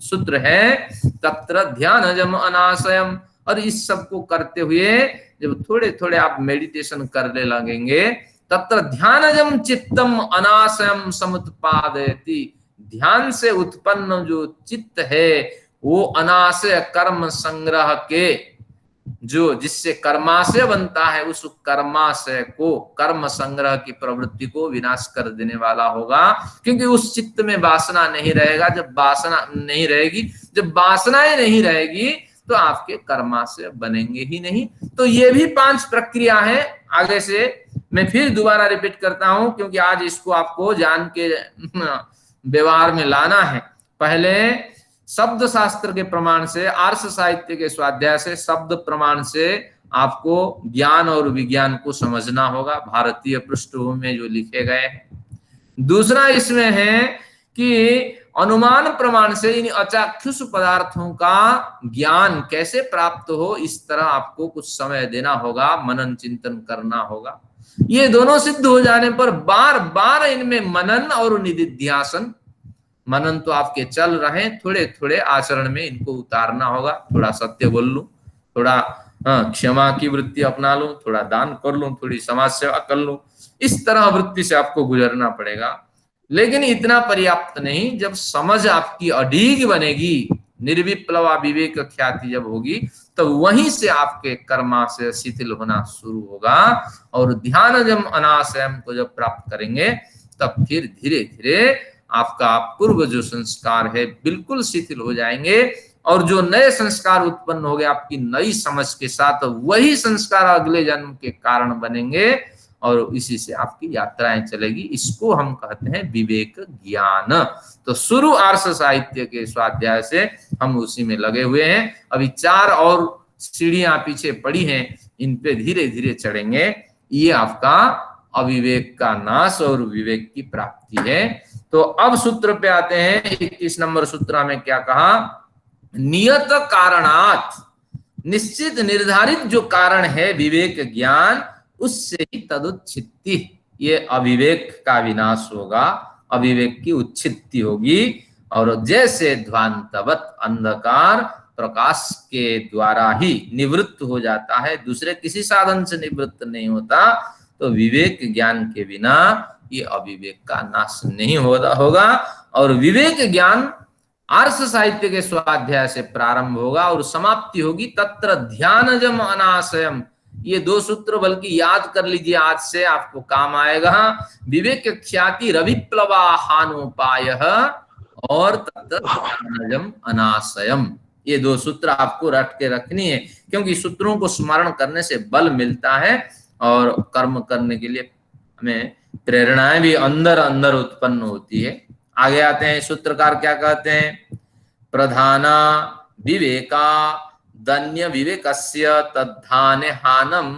सूत्र है तत्र ध्यानजम अनाशयम। और इस सब को करते हुए जब थोड़े थोड़े आप मेडिटेशन करने लगेंगे, तत्र ध्यानजम चित्तम अनाशयम समुत्पादयति। ध्यान से उत्पन्न जो चित्त है वो अनाशय कर्म संग्रह के जो जिससे कर्माशय बनता है, उस कर्माशय को, कर्म संग्रह की प्रवृत्ति को विनाश कर देने वाला होगा। क्योंकि उस चित्त में वासना नहीं रहेगा। जब वासना नहीं रहेगी, जब वासनाएं नहीं रहेगी, तो आपके कर्माशय बनेंगे ही नहीं। तो ये भी 5 प्रक्रिया है। आगे से मैं फिर दोबारा रिपीट करता हूं, क्योंकि आज इसको आपको जान के व्यवहार में लाना है। पहले शब्द शास्त्र के प्रमाण से, आर्ष साहित्य के स्वाध्याय से, शब्द प्रमाण से आपको ज्ञान और विज्ञान को समझना होगा, भारतीय पृष्ठभूमि में जो लिखे गए हैं। दूसरा इसमें है कि अनुमान प्रमाण से इन अचाक्षुष पदार्थों का ज्ञान कैसे प्राप्त हो, इस तरह आपको कुछ समय देना होगा, मनन चिंतन करना होगा। ये दोनों सिद्ध हो जाने पर बार बार इनमें मनन और निदिध्यासन, मनन तो आपके चल रहे, थोड़े थोड़े आचरण में इनको उतारना होगा। थोड़ा सत्य बोल लूं, थोड़ा क्षमा की वृत्ति अपना लूं, थोड़ा दान कर लूं, थोड़ी समाज सेवा कर लूं, इस तरह वृत्ति से आपको गुजरना पड़ेगा। लेकिन इतना पर्याप्त नहीं। जब समझ आपकी अडीग बनेगी, निर्विप्लवा विवेक ख्याति जब होगी, तो वहीं से आपके कर्मा से शिथिल होना शुरू होगा। और ध्यान जब अनाशयम को जब प्राप्त करेंगे, तब फिर धीरे धीरे आपका पूर्व जो संस्कार है बिल्कुल शिथिल हो जाएंगे। और जो नए संस्कार उत्पन्न हो गए आपकी नई समझ के साथ, वही संस्कार अगले जन्म के कारण बनेंगे और इसी से आपकी यात्राएं चलेगी। इसको हम कहते हैं विवेक ज्ञान। तो शुरू आर्ष साहित्य के स्वाध्याय से हम उसी में लगे हुए हैं। अभी 4 और सीढ़ियां पीछे पड़ी हैं, इन पे धीरे धीरे चढ़ेंगे। ये आपका अविवेक का नाश और विवेक की प्राप्ति है। तो अब सूत्र पे आते हैं। 21 नंबर सूत्र में क्या कहा? नियत कारणात, निश्चित निर्धारित जो कारण है विवेक ज्ञान, उससे ही तदुच्छित्ति, ये अविवेक का विनाश होगा, अविवेक की उच्छित्ति होगी। और जैसे ध्वांतवत अंधकार प्रकाश के द्वारा ही निवृत्त हो जाता है, दूसरे किसी साधन से निवृत्त नहीं होता, तो विवेक ज्ञान के बिना ये अविवेक का नाश नहीं होगा। और विवेक ज्ञान आर्ष साहित्य के स्वाध्याय से प्रारंभ होगा और समाप्ति होगी तत्र ध्यानजम अनाशयम। ये 2 सूत्र बल्कि याद कर लीजिए, आज से आपको काम आएगा। विवेक ख्याति रविप्लवा हानोपाय और तत्र ध्यानजम अनाशयम, ये 2 सूत्र आपको रट के रखनी है, क्योंकि सूत्रों को स्मरण करने से बल मिलता है और कर्म करने के लिए हमें प्रेरणाएं भी अंदर अंदर उत्पन्न होती है। आगे आते हैं, सूत्रकार क्या कहते हैं? प्रधाना विवेका दन्य विवेकस्य तद्धाने हानम।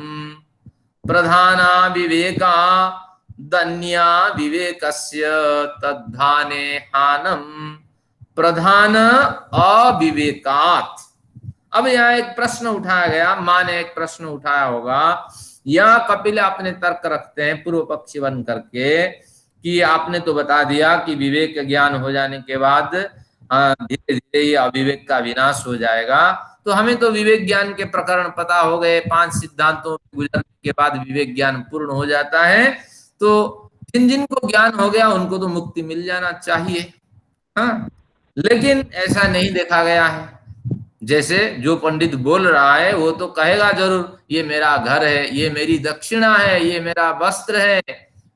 प्रधाना विवेका दन्या विवेकस्य तद्धाने हानम। प्रधान अविवेकात। अब यहाँ एक प्रश्न उठाया गया, मां ने एक प्रश्न उठाया होगा, या कपिल अपने तर्क रखते हैं पूर्व पक्षी बन करके कि आपने तो बता दिया कि विवेक ज्ञान हो जाने के बाद धीरे धीरे ये अविवेक का विनाश हो जाएगा, तो हमें तो विवेक ज्ञान के प्रकरण पता हो गए, 5 सिद्धांतों गुजरने के बाद विवेक ज्ञान पूर्ण हो जाता है, तो जिन जिनको ज्ञान हो गया उनको तो मुक्ति मिल जाना चाहिए। हाँ, लेकिन ऐसा नहीं देखा गया है। जैसे जो पंडित बोल रहा है वो तो कहेगा जरूर, ये मेरा घर है, ये मेरी दक्षिणा है, ये मेरा वस्त्र है,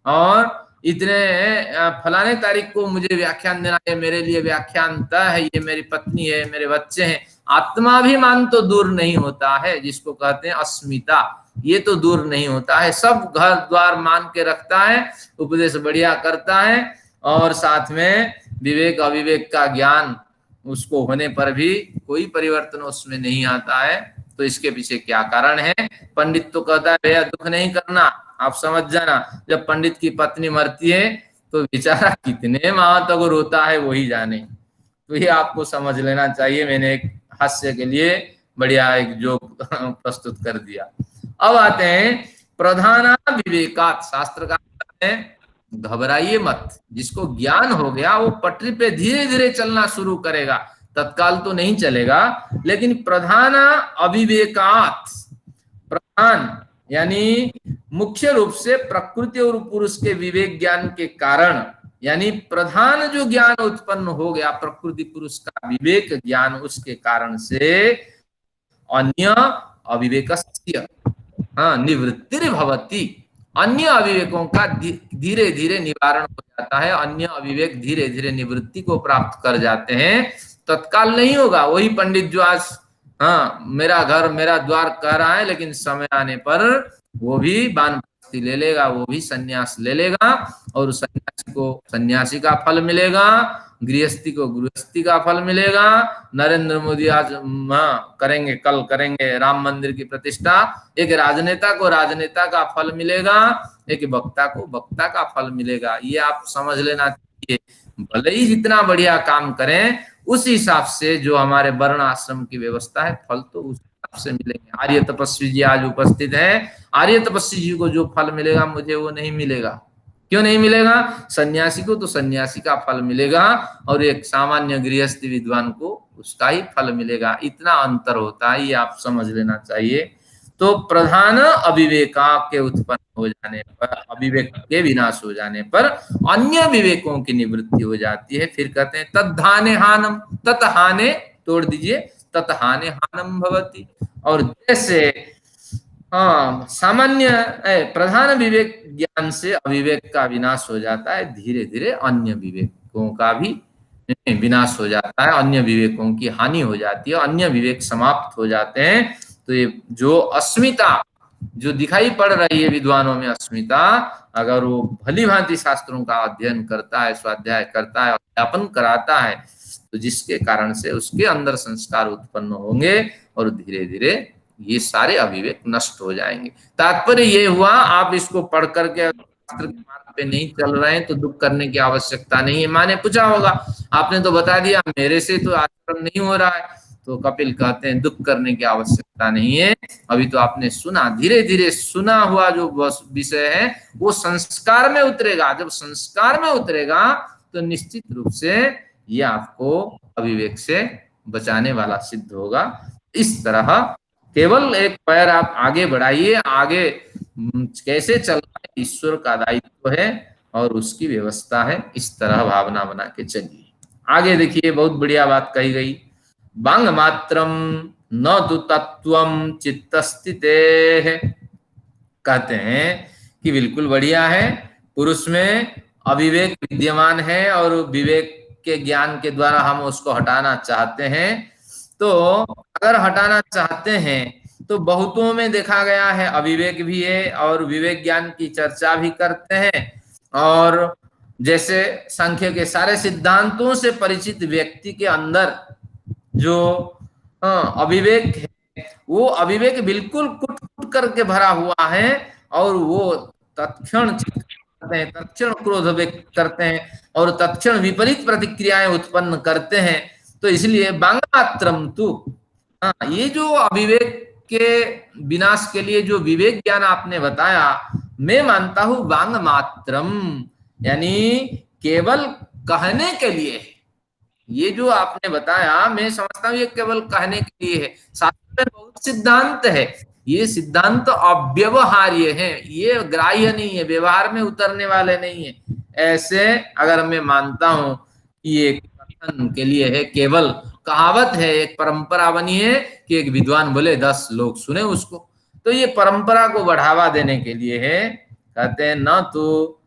और इतने फलाने तारीख को मुझे व्याख्यान देना है, मेरे लिए व्याख्यान तय है, ये मेरी पत्नी है, मेरे बच्चे हैं। आत्माभिमान तो दूर नहीं होता है, जिसको कहते हैं अस्मिता, ये तो दूर नहीं होता है। सब घर द्वार मान के रखता है, उपदेश बढ़िया करता है, और साथ में विवेक अविवेक का ज्ञान उसको होने पर भी कोई परिवर्तन उसमें नहीं आता है। तो इसके पीछे क्या कारण है? पंडित तो कहता है भैया दुख नहीं करना, आप समझ जाना। जब पंडित की पत्नी मरती है तो बेचारा कितने माह तक रोता है वही जाने। तो ये आपको समझ लेना चाहिए। मैंने एक हास्य के लिए बढ़िया एक जोक प्रस्तुत कर दिया। अब आते हैं प्रधाना विवेकात। शास्त्र का है घबराइए मत, जिसको ज्ञान हो गया वो पटरी पे धीरे धीरे चलना शुरू करेगा, तत्काल तो नहीं चलेगा। लेकिन प्रधान अविवेकात, प्रधान यानी मुख्य रूप से प्रकृति और पुरुष के विवेक ज्ञान के कारण, यानी प्रधान जो ज्ञान उत्पन्न हो गया प्रकृति पुरुष का विवेक ज्ञान, उसके कारण से अन्य अविवेकस्य निवृत्तिर्भवति। अन्य अविवेकों का धीरे धीरे निवारण हो जाता है, अन्य अविवेक धीरे धीरे निवृत्ति को प्राप्त कर जाते हैं। तत्काल नहीं होगा। वही पंडित जो आज मेरा घर मेरा द्वार कह रहा है, लेकिन समय आने पर वो भी वानप्रस्थी ले लेगा, वो भी संन्यास ले लेगा, और सन्यासी को सन्यासी का फल मिलेगा, गृहस्थी को गृहस्थी का फल मिलेगा। नरेंद्र मोदी आज करेंगे, कल करेंगे राम मंदिर की प्रतिष्ठा, एक राजनेता को राजनेता का फल मिलेगा, एक वक्ता को वक्ता का फल मिलेगा। ये आप समझ लेना चाहिए। भले ही जितना बढ़िया काम करें, उस हिसाब से जो हमारे वर्ण आश्रम की व्यवस्था है, फल तो उस हिसाब से मिलेंगे। आर्य तपस्वी जी आज उपस्थित है, आर्य तपस्वी जी को जो फल मिलेगा मुझे वो नहीं मिलेगा। क्यों नहीं मिलेगा? सन्यासी को तो सन्यासी का फल मिलेगा, और एक सामान्य गृहस्थी विद्वान को उसका ही फल मिलेगा। इतना अंतर होता है, ये आप समझ लेना चाहिए। तो प्रधान अविवेका के उत्पन्न हो जाने पर, अविवेक के विनाश हो जाने पर अन्य विवेकों की निवृत्ति हो जाती है। फिर कहते हैं तद्धाने हानम, तत्हाने तोड़ दीजिए, तत्हाने हानम भवति। और जैसे सामान्य प्रधान विवेक ज्ञान से अविवेक का विनाश हो जाता है, धीरे धीरे अन्य विवेकों का भी विनाश हो जाता है, अन्य विवेकों की हानि हो जाती है, अन्य विवेक समाप्त हो जाते हैं। तो ये जो अस्मिता जो दिखाई पड़ रही है विद्वानों में, अस्मिता, अगर वो भली भांति शास्त्रों का अध्ययन करता है, स्वाध्याय करता है, अध्यापन कराता है, तो जिसके कारण से उसके अंदर संस्कार उत्पन्न होंगे और धीरे धीरे ये सारे अविवेक नष्ट हो जाएंगे। तात्पर्य ये हुआ, आप इसको पढ़ करके शास्त्र के मार्ग पे नहीं चल रहे हैं तो दुख करने की आवश्यकता नहीं है। माँ ने पूछा होगा, आपने तो बता दिया मेरे से तो आचरण नहीं हो रहा है, तो कपिल कहते हैं दुख करने की आवश्यकता नहीं है। अभी तो आपने सुना, धीरे धीरे सुना हुआ जो विषय है वो संस्कार में उतरेगा। जब संस्कार में उतरेगा तो निश्चित रूप से ये आपको अविवेक से बचाने वाला सिद्ध होगा। इस तरह केवल एक पैर आप आगे बढ़ाइए, आगे कैसे चलना है ईश्वर का दायित्व है और उसकी व्यवस्था है, इस तरह भावना बना के चलिए। आगे देखिए, बहुत बढ़िया बात कही गई। बांग मात्रम न तु तत्वम चित्तस्थिते, कहते हैं कि बिल्कुल बढ़िया है, पुरुष में अविवेक विद्यमान है और विवेक के ज्ञान के द्वारा हम उसको हटाना चाहते हैं। तो अगर हटाना चाहते हैं तो बहुतों में देखा गया है अविवेक भी है और विवेक ज्ञान की चर्चा भी करते हैं। और जैसे सांख्य के सारे सिद्धांतों से परिचित व्यक्ति के अंदर जो अविवेक है, वो अविवेक बिल्कुल कुट कुट करके भरा हुआ है और वो तत्क्षण करते हैं, तत्क्षण क्रोध व्यक्त करते हैं और तत्क्षण विपरीत प्रतिक्रियाएं उत्पन्न करते हैं। तो इसलिए बांगात्रम तु, ये जो अविवेक के विनाश के लिए जो विवेक ज्ञान आपने बताया, मैं मानता हूं बांग मात्रम, यानी केवल कहने के लिए। ये जो आपने बताया मैं समझता हूं ये केवल कहने के लिए है। शास्त्र में बहुत सिद्धांत है, ये सिद्धांत अव्यवहार्य है, ये ग्राह्य नहीं है, व्यवहार में उतरने वाले नहीं है। ऐसे अगर मैं मानता हूं कि ये कथन के लिए है, केवल कहावत है, एक परंपरा बनी है कि एक विद्वान बोले 10 लोग सुने उसको, तो ये परंपरा को बढ़ावा देने के लिए है। कहते हैं न तो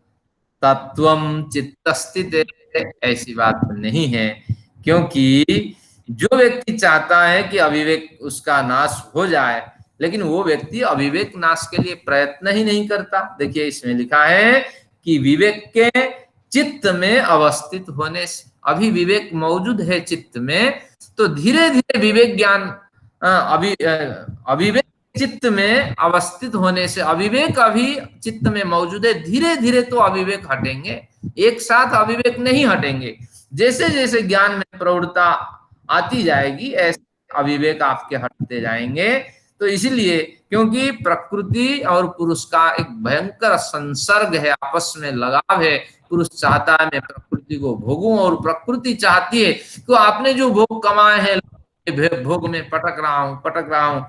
तत्वम चित्तस्थिते, ऐसी बात नहीं है, क्योंकि जो व्यक्ति चाहता है कि अविवेक उसका नाश हो जाए, लेकिन वो व्यक्ति अविवेक नाश के लिए प्रयत्न ही नहीं करता। देखिए इसमें लिखा है कि विवेक के चित्त में अवस्थित होने से, अभी विवेक मौजूद है चित्त में, तो धीरे धीरे विवेक ज्ञान अविवेक चित्त में अवस्थित होने से, अविवेक अभी चित्त में मौजूद है, धीरे धीरे तो अविवेक हटेंगे, एक साथ अविवेक नहीं हटेंगे। जैसे जैसे ज्ञान में प्रौढ़ता आती जाएगी ऐसे अविवेक आपके हटते जाएंगे। तो इसलिए क्योंकि प्रकृति और पुरुष का एक भयंकर संसर्ग है, आपस में लगाव है। पुरुष चाहता है मैं प्रकृति को भोगूं और प्रकृति चाहती है तो आपने जो भोग कमाए हैं भोग में पटक रहा हूं,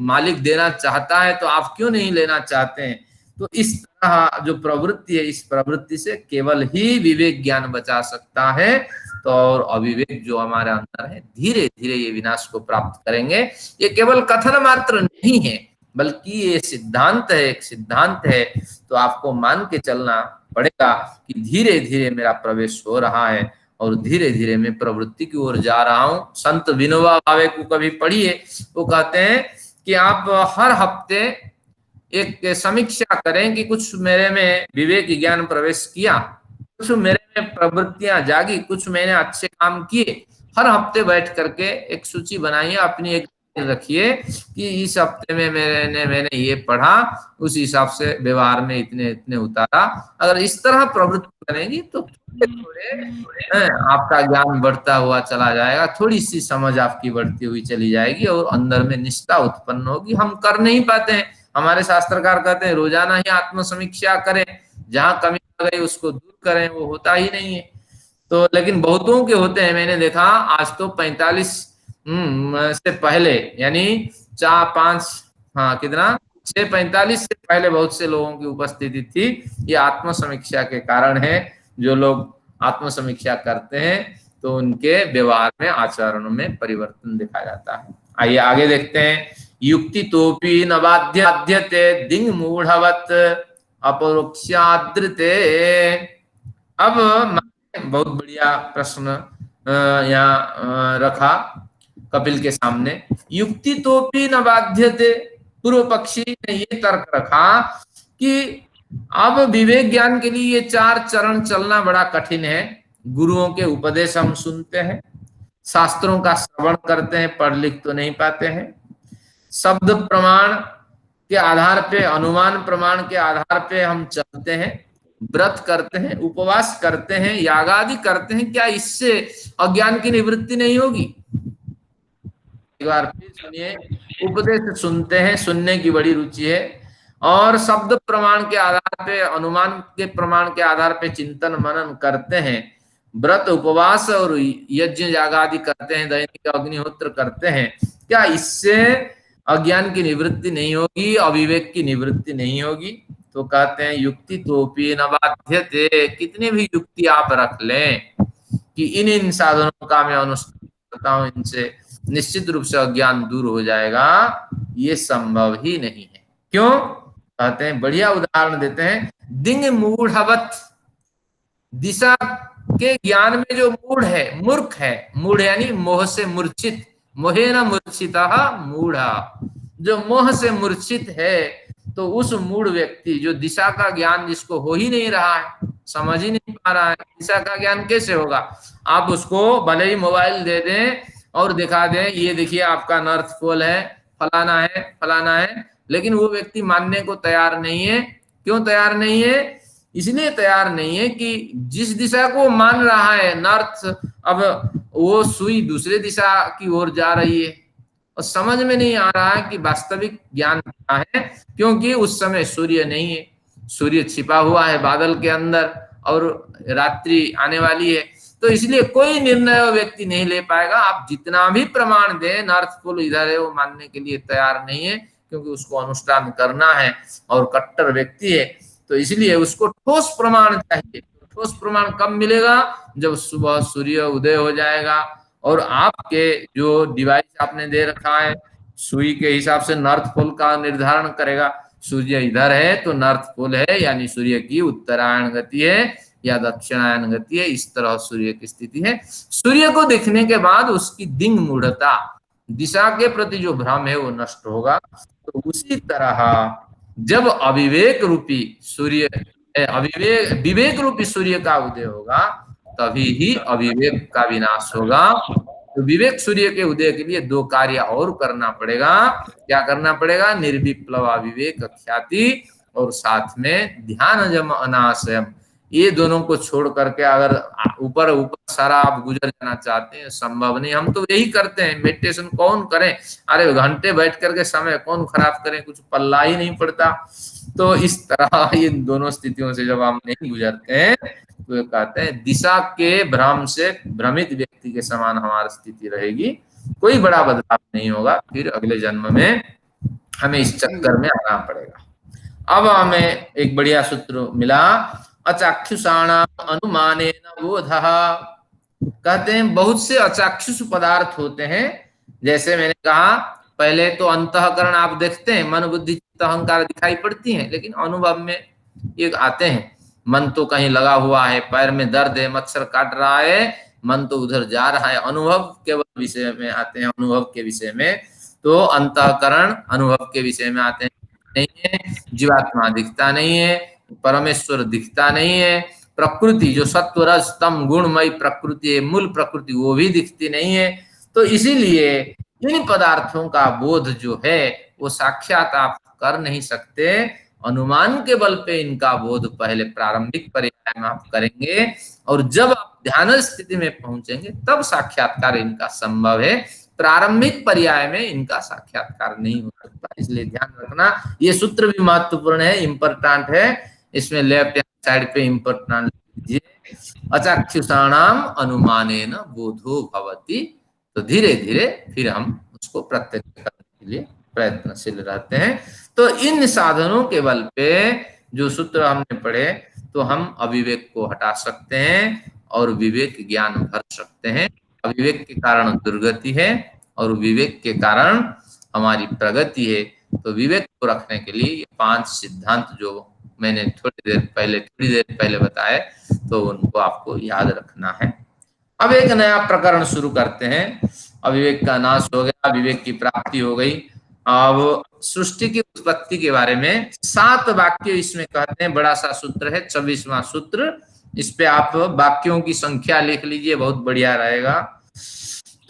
मालिक देना चाहता है तो आप क्यों नहीं लेना चाहते हैं। तो इस तरह जो प्रवृत्ति है, इस प्रवृत्ति से केवल ही विवेक ज्ञान बचा सकता है। तो और अविवेक जो हमारे अंदर है, धीरे धीरे ये विनाश को प्राप्त करेंगे। ये केवल कथन मात्र नहीं है, बल्कि ये सिद्धांत है, एक सिद्धांत है। तो आपको मान के चलना पड़ेगा कि धीरे धीरे मेरा प्रवेश हो रहा है और धीरे धीरे मैं प्रवृत्ति की ओर जा रहा हूं। संत विनोबा भावे को कभी पढ़िए, वो कहते हैं कि आप हर हफ्ते एक समीक्षा करें कि कुछ मेरे में विवेक ज्ञान प्रवेश किया, कुछ मेरे में प्रवृत्तियां जागी, कुछ मैंने अच्छे काम किए। हर हफ्ते बैठ करके एक सूची बनाइए, अपनी एक रखिए कि इस हफ्ते में मैंने ये पढ़ा, उस हिसाब से व्यवहार में इतने इतने उतारा। अगर इस तरह प्रवृत्ति बनेगी तो थोड़े थोड़े आपका ज्ञान बढ़ता हुआ चला जाएगा, थोड़ी सी समझ आपकी बढ़ती हुई चली जाएगी और अंदर में निष्ठा उत्पन्न होगी। हम कर नहीं पाते हैं। हमारे शास्त्रकार कहते हैं रोजाना ही आत्म समीक्षा करें, जहां कमी आ गई उसको दूर करें, वो होता ही नहीं है। तो लेकिन बहुतों के होते हैं, मैंने देखा आज तो 45 से पहले, यानी 4-5, हाँ कितना 6:45 से पहले बहुत से लोगों की उपस्थिति थी। ये आत्म समीक्षा के कारण है। जो लोग आत्म समीक्षा करते हैं तो उनके व्यवहार में, आचरण में परिवर्तन देखा जाता है। आइए आगे देखते हैं। युक्ति तोपी न बाध्यते दिंग मूढ़वत अपरोक्षादृते। अब बहुत बढ़िया प्रश्न यहाँ रखा कपिल के सामने। युक्ति तोपी न बाध्यते, पूर्व पक्षी ने ये तर्क रखा कि अब विवेक ज्ञान के लिए ये 4 चरण चलना बड़ा कठिन है। गुरुओं के उपदेश हम सुनते हैं, शास्त्रों का श्रवण करते हैं, पढ़ लिख तो नहीं पाते हैं, शब्द प्रमाण के आधार पे, अनुमान प्रमाण के आधार पे हम चलते हैं, व्रत करते हैं, उपवास करते हैं, यागादि करते हैं। क्या इससे अज्ञान की निवृत्ति नहीं होगी? एक बार फिर सुनिए, उपदेश सुनते हैं, सुनने की बड़ी रुचि है, और शब्द प्रमाण के आधार पे, अनुमान के प्रमाण के आधार पे चिंतन मनन करते हैं, व्रत उपवास और यज्ञ यागादि करते हैं, दैनिक अग्निहोत्र करते हैं। क्या इससे अज्ञान की निवृत्ति नहीं होगी, अविवेक की निवृत्ति नहीं होगी? तो कहते हैं युक्ति तोपी न बाध्यते। कितनी भी युक्ति आप रख लें कि इन साधनों का मैं अनुष्ठान करता हूं, इनसे निश्चित रूप से अज्ञान दूर हो जाएगा, ये संभव ही नहीं है। क्यों? कहते हैं, बढ़िया उदाहरण देते हैं, दिंग मूढ़वत। दिशा के ज्ञान में जो मूढ़ है, मूर्ख है, मूढ़ यानी मोह से मूर्छित, मोहे न मूर्छिता मूढ़ा, जो मोह से मूर्छित है, तो उस मूढ़ व्यक्ति जो दिशा का ज्ञान जिसको हो ही नहीं रहा है, समझ ही नहीं पा रहा है, दिशा का ज्ञान कैसे होगा? आप उसको भले ही मोबाइल दे दें और दिखा दें, ये देखिए आपका नॉर्थ पोल है, फलाना है, फलाना है, लेकिन वो व्यक्ति मानने को तैयार नहीं है। क्यों तैयार नहीं है? इसलिए तैयार नहीं है कि जिस दिशा को मान रहा है नॉर्थ, अब वो सुई दूसरे दिशा की ओर जा रही है और समझ में नहीं आ रहा है कि वास्तविक ज्ञान क्या है, क्योंकि उस समय सूर्य नहीं है, सूर्य छिपा हुआ है बादल के अंदर और रात्रि आने वाली है। तो इसलिए कोई निर्णय व्यक्ति नहीं ले पाएगा। आप जितना भी प्रमाण दें, नॉर्थ पोल इधर है, वो मानने के लिए तैयार नहीं है, क्योंकि उसको अनुष्ठान करना है और कट्टर व्यक्ति है। तो इसलिए उसको ठोस प्रमाण चाहिए। ठोस प्रमाण कब मिलेगा? जब सुबह सूर्य उदय हो जाएगा और आपके जो डिवाइस आपने दे रखा है, सुई के हिसाब से नॉर्थ पोल का निर्धारण करेगा। सूर्य इधर है तो नॉर्थ पोल है, यानी सूर्य की उत्तरायण गति है या दक्षिणायन गति है, इस तरह सूर्य की स्थिति है। सूर्य को देखने के बाद उसकी दिंग मूढ़ता, दिशा के प्रति जो भ्रम है, वो नष्ट होगा। तो उसी तरह जब अविवेक रूपी सूर्य, विवेक रूपी सूर्य का उदय होगा, तभी ही अविवेक का विनाश होगा। तो विवेक सूर्य के उदय के लिए 2 कार्य और करना पड़ेगा। क्या करना पड़ेगा? निर्विप्लव विवेक ख्याति और साथ में ध्यान जम अनाशयम। ये दोनों को छोड़ करके अगर ऊपर ऊपर सारा आप गुजर जाना चाहते हैं, संभव नहीं। हम तो यही करते हैं, मेडिटेशन कौन करें, अरे घंटे बैठ करके समय कौन खराब करें, कुछ पल्ला ही नहीं पड़ता। तो इस तरह ये दोनों स्थितियों से जब हम नहीं गुजरते हैं, तो कहते हैं दिशा के भ्रम से भ्रमित व्यक्ति के समान हमारी स्थिति रहेगी, कोई बड़ा बदलाव नहीं होगा। फिर अगले जन्म में हमें इस चक्कर में आना पड़ेगा। अब हमें एक बढ़िया सूत्र मिला, अचाक्षुषाणाम अनुमानेन बोधः। कहते हैं बहुत से अचाक्षुष पदार्थ होते हैं, जैसे मैंने कहा पहले तो अंतःकरण आप देखते हैं, मन बुद्धि चित्त अहंकार दिखाई पड़ती हैं, लेकिन अनुभव में ये आते हैं। मन तो कहीं लगा हुआ है, पैर में दर्द है, मच्छर काट रहा है, मन तो उधर जा रहा है, अनुभव केवल विषय में आते हैं, अनुभव के विषय में। तो अंतःकरण अनुभव के विषय में आते हैं, नहीं है, जीवात्मा दिखता नहीं है, परमेश्वर दिखता नहीं है, प्रकृति जो सत्व रज तम गुणमयी प्रकृति है, मूल प्रकृति, वो भी दिखती नहीं है। तो इसीलिए इन पदार्थों का बोध जो है वो साक्षात आप कर नहीं सकते, अनुमान के बल पे इनका बोध पहले प्रारंभिक पर्याय में आप करेंगे, और जब आप ध्यान स्थिति में पहुंचेंगे तब साक्षात्कार इनका संभव है। प्रारंभिक पर्याय में इनका साक्षात्कार नहीं हो सकता, इसलिए ध्यान रखना। ये सूत्र भी महत्वपूर्ण है, इंपॉर्टेंट है, इसमें लेफ्ट साइड पे इंपॉर्टेंट लीजिए, अचाक्षुषाणाम अनुमानेन बोधो भवति। तो धीरे धीरे फिर हम उसको प्रत्यक्ष करने के लिए प्रयत्नशील रहते हैं। तो इन साधनों के बल पे जो सूत्र हमने पढ़े, तो हम अविवेक को हटा सकते हैं और विवेक ज्ञान भर सकते हैं। अविवेक के कारण दुर्गति है और विवेक के कारण हमारी प्रगति है। तो विवेक को रखने के लिए ये 5 सिद्धांत जो मैंने थोड़ी देर पहले बताए, तो उनको आपको याद रखना है। अब एक नया प्रकरण शुरू करते हैं। अविवेक का नाश हो गया, विवेक की प्राप्ति हो गई। अब सृष्टि की उत्पत्ति के बारे में 7 वाक्य इसमें कहते हैं, बड़ा सा सूत्र है, 24वां सूत्र। इस पे आप वाक्यों की संख्या लिख लीजिए, बहुत बढ़िया रहेगा।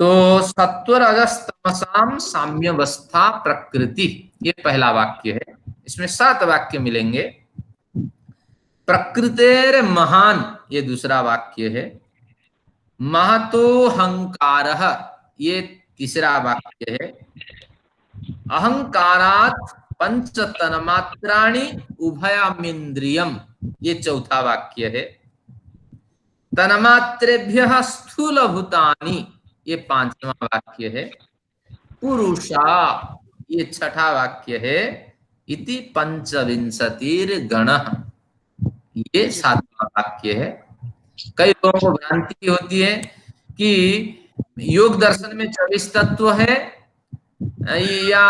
तो सत्व रजस तमसाम साम्यावस्था प्रकृति, ये पहला वाक्य है। इसमें 7 वाक्य मिलेंगे। प्रकृतेर महान, ये दूसरा वाक्य है। महतोऽहंकारः, ये तीसरा वाक्य है। अहंकारात् पंच तन्मात्राणि उभयमिन्द्रियम्, ये चौथा वाक्य है। तन्मात्रेभ्यः स्थूलभूतानि, ये 5वां वाक्य है। पुरुषा, ये 6ठा वाक्य है। इति पंचविंशतिर्गणः, ये 7वां वाक्य है। कई लोगों को भ्रांति होती है कि योग दर्शन में 24 तत्व है या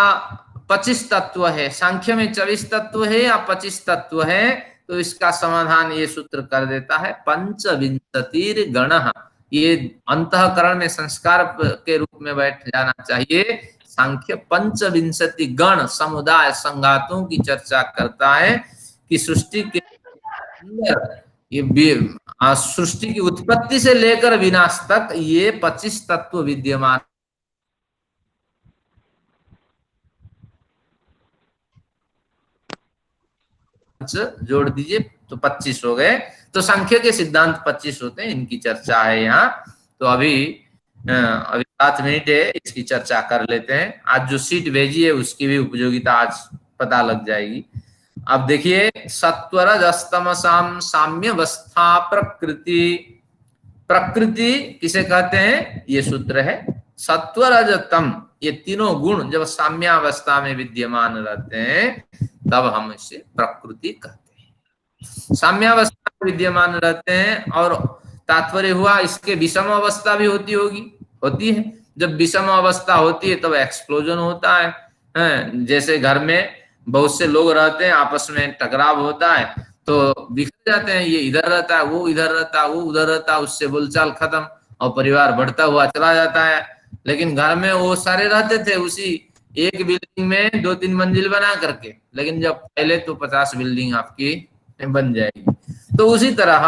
25 तत्व है, सांख्य में 24 तत्व है या 25 तत्व है। तो इसका समाधान ये सूत्र कर देता है, पंचविंशतिर्गणः। ये अंतःकरण में संस्कार के रूप में बैठ जाना चाहिए। सांख्य 25 गण समुदाय संघातों की चर्चा करता है कि सृष्टि के अंदर ये सृष्टि की उत्पत्ति से लेकर विनाश तक ये 25 तत्व विद्यमान। जोड़ दीजिए तो 25 हो गए। तो संख्या के सिद्धांत 25 होते हैं, इनकी चर्चा है यहाँ। तो अभी 7 मिनट है, इसकी चर्चा कर लेते हैं। आज जो सीट भेजी है उसकी भी उपयोगिता आज पता लग जाएगी। अब देखिए, सत्वरजस्तमसाम साम्यावस्था प्रकृति। प्रकृति किसे कहते हैं, ये सूत्र है। सत्वरजतम, ये तीनों गुण जब साम्यावस्था में विद्यमान रहते हैं तब हम इसे प्रकृति कहते हैं। साम्यावस्था में विद्यमान रहते हैं, और तात्पर्य हुआ इसके विषम अवस्था भी होती है। जब विषम अवस्था होती है तब एक्सप्लोजन होता है। जैसे घर में बहुत से लोग रहते हैं, आपस में टकराव होता है तो बिखर जाते हैं, ये इधर रहता है, वो इधर रहता है, वो उधर रहता है, उससे बोलचाल खत्म और परिवार बढ़ता हुआ चला जाता है। लेकिन घर में वो सारे रहते थे उसी एक बिल्डिंग में 2-3 मंजिल बना करके, लेकिन जब पहले तो 50 बिल्डिंग आपकी बन जाएगी। तो उसी तरह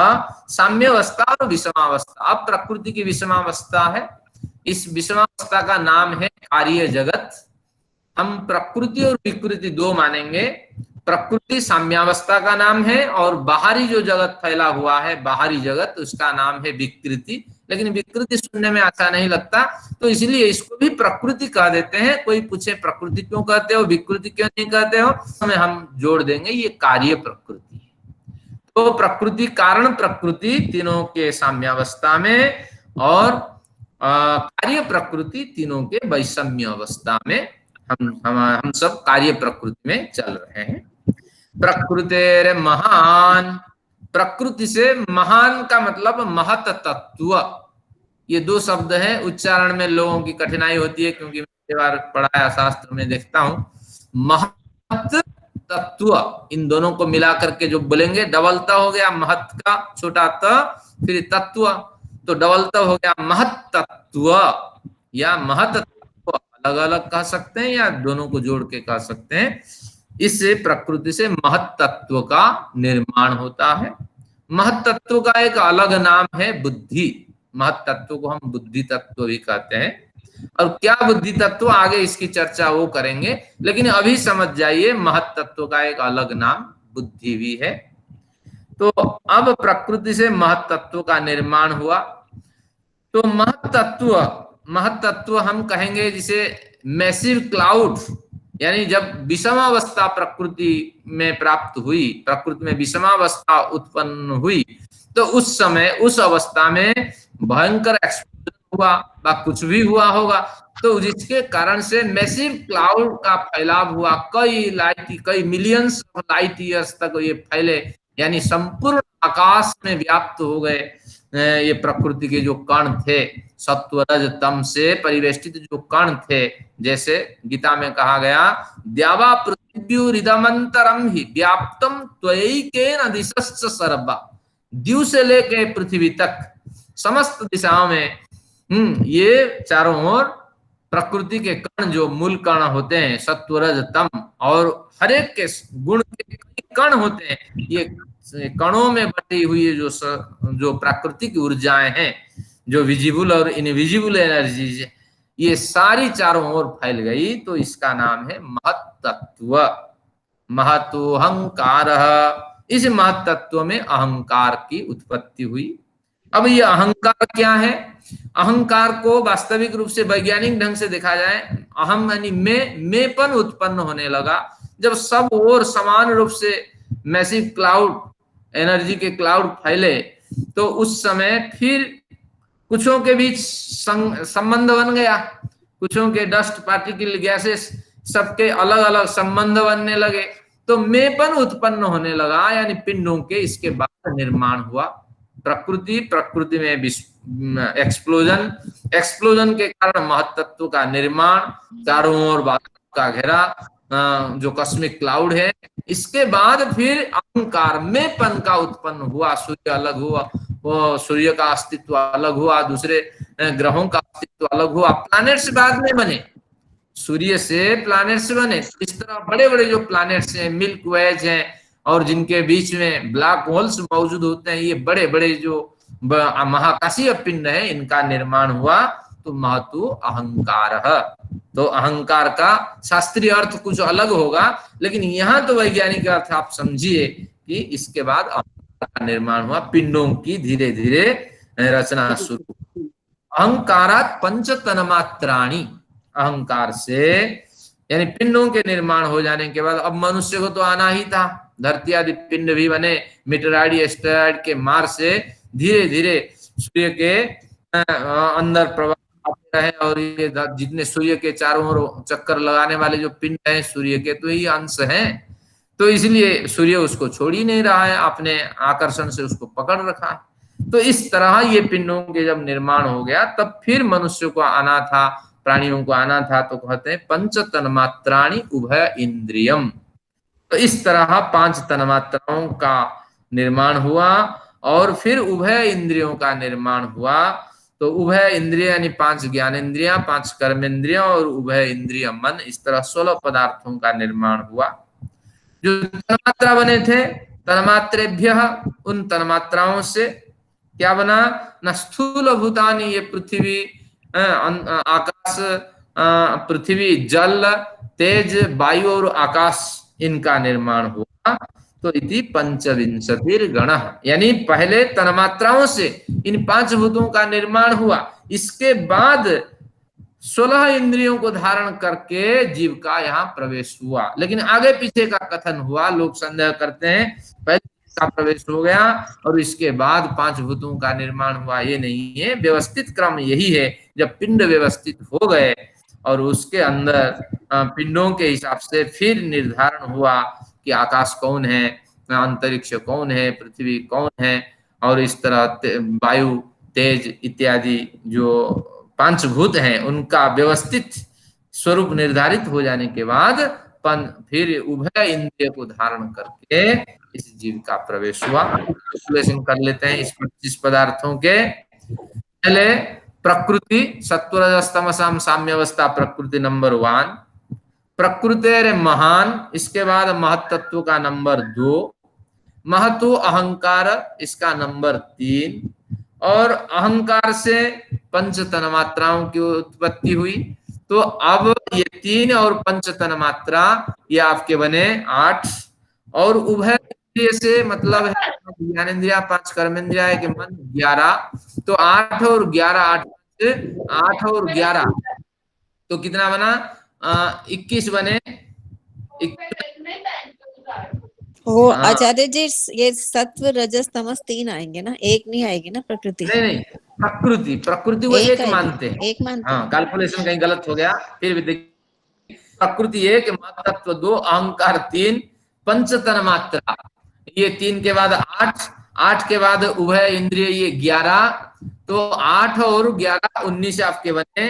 साम्यावस्था और विषमावस्था। अब प्रकृति की विषमावस्था है, इस विषमावस्था का नाम है कार्य जगत। हम प्रकृति और विकृति 2 मानेंगे। प्रकृति साम्यावस्था का नाम है, और बाहरी जो जगत फैला हुआ है, बाहरी जगत, उसका नाम है विकृति। लेकिन विकृति सुनने में अच्छा नहीं लगता, तो इसलिए इसको भी प्रकृति कह देते हैं। कोई पूछे प्रकृति क्यों कहते हो, विकृति क्यों नहीं कहते हो, हमें हम जोड़ देंगे ये कार्य प्रकृति है। तो प्रकृति कारण प्रकृति तीनों के साम्यावस्था में, और कार्य प्रकृति तीनों के वैषम्य अवस्था में हम सब कार्य प्रकृति में चल रहे हैं। प्रकृतेर महान, प्रकृति से महान का मतलब महत तत्व। ये दो शब्द हैं, उच्चारण में लोगों की कठिनाई होती है क्योंकि मैं बार पढ़ाया शास्त्र में देखता हूं। महत तत्व, इन दोनों को मिला करके जो बोलेंगे, डबल त हो गया महत का छोटा त, फिर तत्व, तो डबल त हो गया महत तत्व या महत तत्व। अलग अलग कह सकते हैं या दोनों को जोड़ के कह सकते हैं। इससे प्रकृति से महत तत्व का निर्माण होता है। महत तत्व का एक अलग नाम है बुद्धि। महत तत्व को हम बुद्धि तत्व भी कहते हैं। और क्या बुद्धि तत्व, आगे इसकी चर्चा वो करेंगे, लेकिन अभी समझ जाइए महत तत्व का एक अलग नाम बुद्धि भी है। तो अब प्रकृति से महत तत्व का निर्माण हुआ। तो महत तत्व हम कहेंगे जिसे मैसिव क्लाउड, यानी जब विषमावस्था प्रकृति में प्राप्त हुई, प्रकृति में विषमावस्था उत्पन्न हुई, तो उस समय उस अवस्था में भयंकर एक्सप्लोजन हुआ या कुछ भी हुआ होगा, तो जिसके कारण से मैसिव क्लाउड का फैलाव हुआ, कई मिलियंस ऑफ लाइट ईयर्स तक ये फैले, यानी संपूर्ण आकाश में व्याप्त हो गए। ये प्रकृति के जो कण थे, सत्व रज तम से परिवेष्टित जो कण थे, जैसे गीता में कहा गया, द्यावा पृथ्व्युरिदमंतरम ही व्याप्तम त्वयैकेन दिशश्च सर्वा, द्यू से लेके पृथ्वी तक समस्त दिशाओं में ये चारों ओर प्रकृति के कण, जो मूल कण होते हैं सत्व रज तम, और हर एक के गुण के कण होते हैं, ये कणों में बटी हुई जो प्राकृतिक ऊर्जाएं हैं, जो विजिबल और इनविजिबल एनर्जीज, ये सारी चारों ओर फैल गई, तो इसका नाम है महत्तत्व। महतोहंकार, इस महत्तत्व में अहंकार की उत्पत्ति हुई। अब ये अहंकार क्या है? अहंकार को वास्तविक रूप से वैज्ञानिक ढंग से देखा जाए, अहम यानी मेपन उत्पन्न होने लगा जब सब ओर समान रूप से मैसिव क्लाउड, एनर्जी के क्लाउड फैले, तो उस समय फिर कुछों के बीच संबंध बन गया, कुछों के डस्ट पार्टिकल गैसेस सबके अलग अलग संबंध बनने लगे, तो मेपन उत्पन्न होने लगा, यानी पिंडों के इसके बाद निर्माण हुआ। प्रकृति में एक्सप्लोजन के कारण महत्तत्व का निर्माण, चारों ओर बादल का घेरा, जो कॉस्मिक क्लाउड है, इसके बाद फिर अहंकार मेपन का उत्पन्न हुआ। सूर्य अलग हुआ, वो सूर्य का अस्तित्व अलग हुआ, दूसरे ग्रहों का अस्तित्व अलग हुआ, प्लैनेट्स बाद में बने, सूर्य से प्लैनेट्स बने। इस तरह बड़े बड़े जो प्लैनेट्स हैं, मिल्क वेज हैं, और जिनके बीच में ब्लैक होल्स मौजूद होते हैं, ये बड़े बड़े जो महाकाशीय पिंड है, इनका निर्माण हुआ। तो महतु अहंकार, तो अहंकार का शास्त्रीय अर्थ कुछ अलग होगा, लेकिन यहाँ तो वैज्ञानिक अर्थ आप समझिए कि इसके बाद अहंकार का निर्माण हुआ, पिंडों की धीरे धीरे रचना शुरू। अहंकारात पंच तन्मात्राणि, अहंकार से यानी पिंडों के निर्माण हो जाने के बाद अब मनुष्य को तो आना ही था, धरती आदि पिंड भी बने, मीटराइड एस्टेरॉइड के मार से धीरे धीरे सूर्य के अंदर प्रवाह आते रहे, और ये जितने सूर्य के चारों ओर चक्कर लगाने वाले जो पिंड हैं सूर्य के, तो ये अंश हैं, तो इसलिए सूर्य उसको छोड़ ही नहीं रहा है, अपने आकर्षण से उसको पकड़ रखा है। तो इस तरह ये पिंडों के जब निर्माण हो गया, तब फिर मनुष्य को आना था, प्राणियों को आना था, तो कहते हैं पंच तन्मात्राणि उभय इंद्रियम। तो इस तरह 5 तन्मात्राओं का निर्माण हुआ, और फिर उभय इंद्रियों का निर्माण हुआ। तो उभय इंद्रिय यानी 5 ज्ञानेन्द्रियां, 5 कर्मेंद्रियां और उभय इंद्रिय मन, इस तरह 16 पदार्थों का निर्माण हुआ। जो तन्मात्रा बने थे, तन्मात्रेभ्य, उन तन्मात्राओं से क्या बना? न स्थूल भूतानि, ये पृथ्वी, आकाश, पृथ्वी, जल, तेज, वायु और आकाश, इनका निर्माण हुआ। तो इति पंचविंशतिर गण, यानी पहले तन्मात्राओं से इन 5 भूतों का निर्माण हुआ, इसके बाद 16 इंद्रियों को धारण करके जीव का यहाँ प्रवेश हुआ। लेकिन आगे पीछे का कथन हुआ, लोग संदेह करते हैं पहले का प्रवेश हो गया और इसके बाद 5 भूतों का निर्माण हुआ, ये नहीं है। व्यवस्थित क्रम यही है, जब पिंड व्यवस्थित हो गए और उसके अंदर पिंडों के हिसाब से फिर निर्धारण हुआ कि आकाश कौन है, अंतरिक्ष कौन है, पृथ्वी कौन है, और इस तरह वायु, तेज इत्यादि जो पंचभूत हैं उनका व्यवस्थित स्वरूप निर्धारित हो जाने के बाद फिर उभय इंद्रिय को धारण करके इस जीव का प्रवेश हुआ। कैलकुलेशन कर लेते हैं इस 25 पदार्थों के। पहले प्रकृति, सत्वरजस्तमसाम साम्यावस्था प्रकृति नंबर 1, प्रकृति महान, इसके बाद महत्त्व का नंबर 2, महतो अहंकार इसका नंबर 3, और अहंकार से पंच तन्मात्राओं की उत्पत्ति हुई। तो अब ये 3 और पंच तन्मात्रा ये आपके बने 8, और उभय इंद्रिय से मतलब है ज्ञानेन्द्रिया, 5 कर्मेंद्रिया के मन 11, तो 8 और 11, 8 और 11 तो कितना बना, 21 बने। वो आचार्य जी ये सत्व रजस तमस 3 आएंगे ना, एक नहीं आएगी ना प्रकृति? नहीं, प्रकृति वो एक मानते हैं, एक मानते हाँ, कैलकुलेशन कहीं गलत हो गया। फिर भी देखिए, प्रकृति 1, महत्त्व 2, अहंकार 3, पंच तन्मात्रा ये 3 के बाद 8, 8 के बाद उभय इंद्रिय ये 11, तो 8 और 11 19 आपके बने,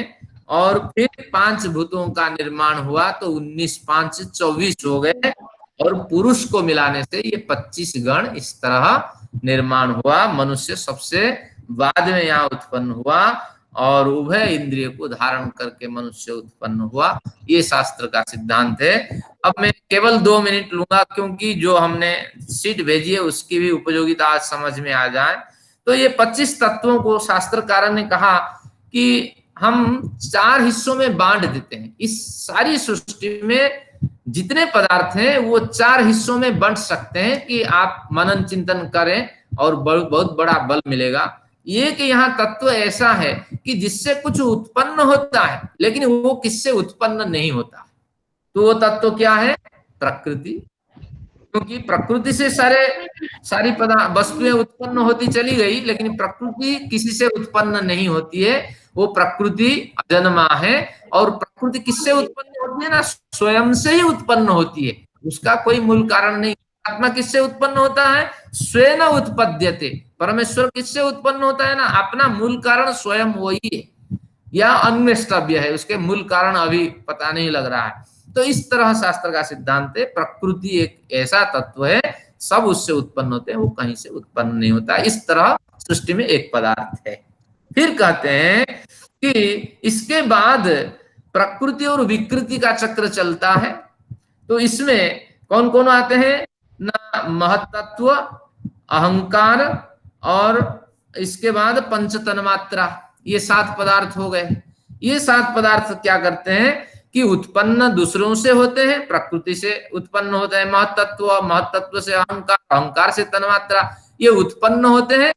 और फिर 5 भूतों का निर्माण हुआ, तो 19 5 24 हो गए, और पुरुष को मिलाने से ये 25 गण इस तरह निर्माण हुआ। मनुष्य सबसे बाद में यहाँ उत्पन्न हुआ, और उभय इंद्रिय को धारण करके मनुष्य उत्पन्न हुआ। ये शास्त्र का सिद्धांत है। अब मैं केवल 2 मिनट लूंगा, क्योंकि जो हमने सीट भेजी है उसकी भी उपयोगिता आज समझ में आ जाए। तो ये 25 तत्वों को शास्त्रकार ने कहा कि हम 4 हिस्सों में बांट देते हैं। इस सारी सृष्टि में जितने पदार्थ हैं वो 4 हिस्सों में बंट सकते हैं कि आप मनन चिंतन करें और बहुत बड़ा बल मिलेगा। ये कि यहाँ तत्व ऐसा है कि जिससे कुछ उत्पन्न होता है, लेकिन वो किससे उत्पन्न नहीं होता। तो वो तत्व क्या है? प्रकृति। क्योंकि प्रकृति से सारी वस्तुएं उत्पन्न होती चली गई, लेकिन प्रकृति किसी से उत्पन्न नहीं होती है। वो प्रकृति अजन्मा है, और प्रकृति किससे उत्पन्न होती है ना, स्वयं से ही उत्पन्न होती है, उसका कोई मूल कारण नहीं। आत्मा किससे उत्पन्न होता है? स्वयं उत्पद्यते। परमेश्वर किससे उत्पन्न होता है ना, अपना मूल कारण स्वयं वही है, या अन्वेष्टव्य है, उसके मूल कारण अभी पता नहीं लग रहा है। तो इस तरह शास्त्र का सिद्धांत है, प्रकृति एक ऐसा तत्व है, सब उससे उत्पन्न होते हैं, वो कहीं से उत्पन्न नहीं होता। इस तरह सृष्टि में एक पदार्थ है। फिर कहते हैं कि इसके बाद प्रकृति और विकृति का चक्र चलता है। तो इसमें कौन कौन आते हैं ना, महत्त्व, अहंकार, और इसके बाद पंच तन्मात्रा, ये 7 पदार्थ हो गए। ये 7 पदार्थ क्या करते हैं कि उत्पन्न दूसरों से होते हैं, प्रकृति से उत्पन्न होते हैं महत्त्व, महत्त्व से अहंकार, अहंकार से तन्मात्रा, ये उत्पन्न होते हैं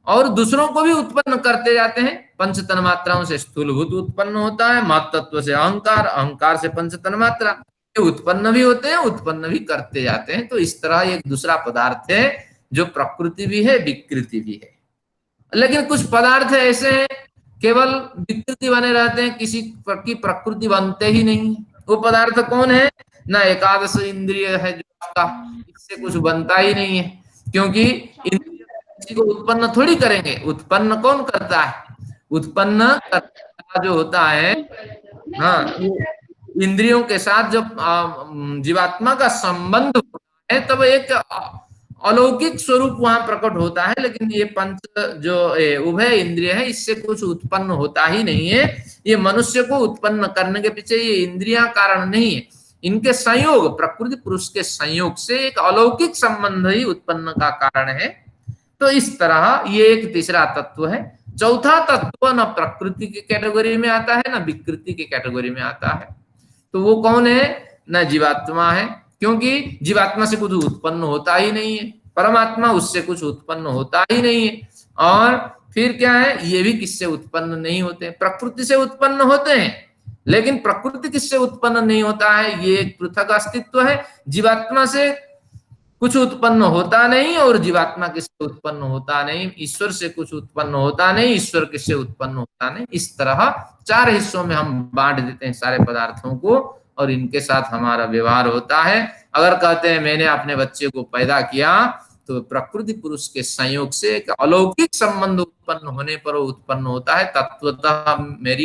और दूसरों को भी उत्पन्न करते जाते हैं। पंच तन्मात्राओं से स्थूलभूत उत्पन्न होता है, महत्त्व से अहंकार, अहंकार से पंच तन्मात्रा, ये उत्पन्न भी होते हैं, उत्पन्न भी करते जाते हैं। तो इस तरह एक दूसरा पदार्थ है जो प्रकृति भी है, विकृति भी है। लेकिन कुछ पदार्थ ऐसे हैं केवल विकृति बने रहते हैं, किसी की प्रकृति बनते ही नहीं। वो पदार्थ कौन है ना, एकादश इंद्रिय है जो आपका, इससे कुछ बनता ही नहीं है, क्योंकि इंद्रिय किसी को उत्पन्न थोड़ी करेंगे। उत्पन्न कौन करता है? उत्पन्न करता जो होता है, हाँ, इंद्रियों के साथ जब जीवात्मा का संबंध होता है तब एक अलौकिक स्वरूप वहां प्रकट होता है। लेकिन ये पंच जो उभय इंद्रिय है, इससे कुछ उत्पन्न होता ही नहीं है। ये मनुष्य को उत्पन्न करने के पीछे ये इंद्रियां कारण नहीं है, इनके संयोग, प्रकृति पुरुष के संयोग से एक अलौकिक संबंध ही उत्पन्न का कारण है। तो इस तरह ये एक तीसरा तत्व है। चौथा तत्व न प्रकृति की कैटेगरी में आता है, न विकृति की कैटेगरी में आता है। तो वो कौन है? न जीवात्मा है, क्योंकि जीवात्मा से कुछ उत्पन्न होता ही नहीं है, परमात्मा उससे कुछ उत्पन्न होता ही नहीं है। और फिर क्या है, ये भी किससे उत्पन्न नहीं होते, प्रकृति से उत्पन्न होते हैं, लेकिन प्रकृति किससे उत्पन्न नहीं होता है, ये एक पृथक अस्तित्व है। जीवात्मा से कुछ उत्पन्न होता नहीं और जीवात्मा किससे उत्पन्न होता नहीं, ईश्वर से कुछ उत्पन्न होता नहीं, ईश्वर किससे उत्पन्न होता नहीं। इस तरह 4 हिस्सों में हम बांट देते हैं सारे पदार्थों को, और इनके साथ हमारा व्यवहार होता है। अगर कहते हैं मैंने अपने बच्चे को पैदा किया, तो प्रकृति पुरुष के संयोग से एक अलौकिक संबंध उत्पन्न होने पर उत्पन्न होता है। तत्वतः मेरा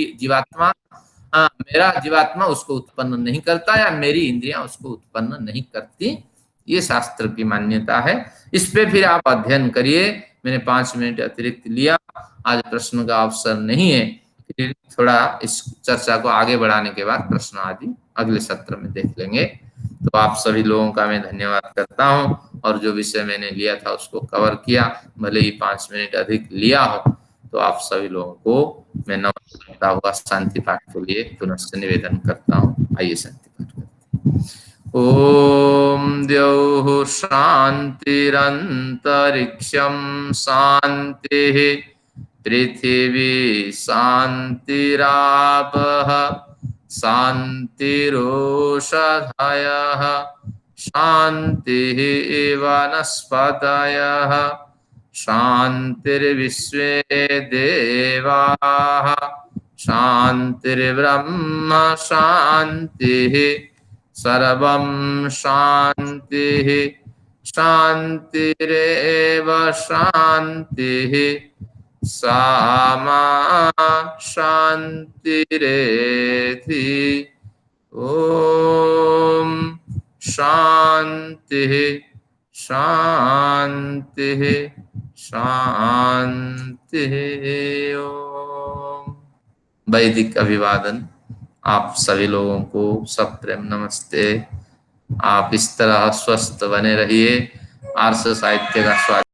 जीवात्मा उसको उत्पन्न नहीं करता, या मेरी इंद्रियां उसको उत्पन्न नहीं करती। ये शास्त्र की मान्यता है। इस पे फिर आप अध्ययन करिए। मैंने 5 मिनट अतिरिक्त लिया, आज प्रश्न का अवसर नहीं है। फिर थोड़ा इस चर्चा को आगे बढ़ाने के बाद प्रश्न आदि अगले सत्र में देख लेंगे। तो आप सभी लोगों का मैं धन्यवाद करता हूं, और जो विषय मैंने लिया था उसको कवर किया, भले ही 5 मिनट अधिक लिया हो। तो आप सभी लोगों को मैं नमस्कार करता हुआ शांति पाठ के लिए पुनश्च निवेदन करता हूँ। आइए शांति पाठ करते हैं। ओम द्यौः शांतिरंतरिक्षं शांतिः, पृथिवी शांतिरापः शांतिरोषधयः, शांतिः वनस्पतयः, शांतिर्विश्वे देवाः, शांतिर्ब्रह्म शांतिः, सर्वं शांतिः, शांतिरेव शांतिः, सामा शांतिरेधि। ओम शांतिः शांतिः शांतिः। ओम। वैदिक अभिवादन आप सभी लोगों को, सब प्रेम नमस्ते। आप इस तरह स्वस्थ बने रहिए। आर्ष साहित्य का स्वागत।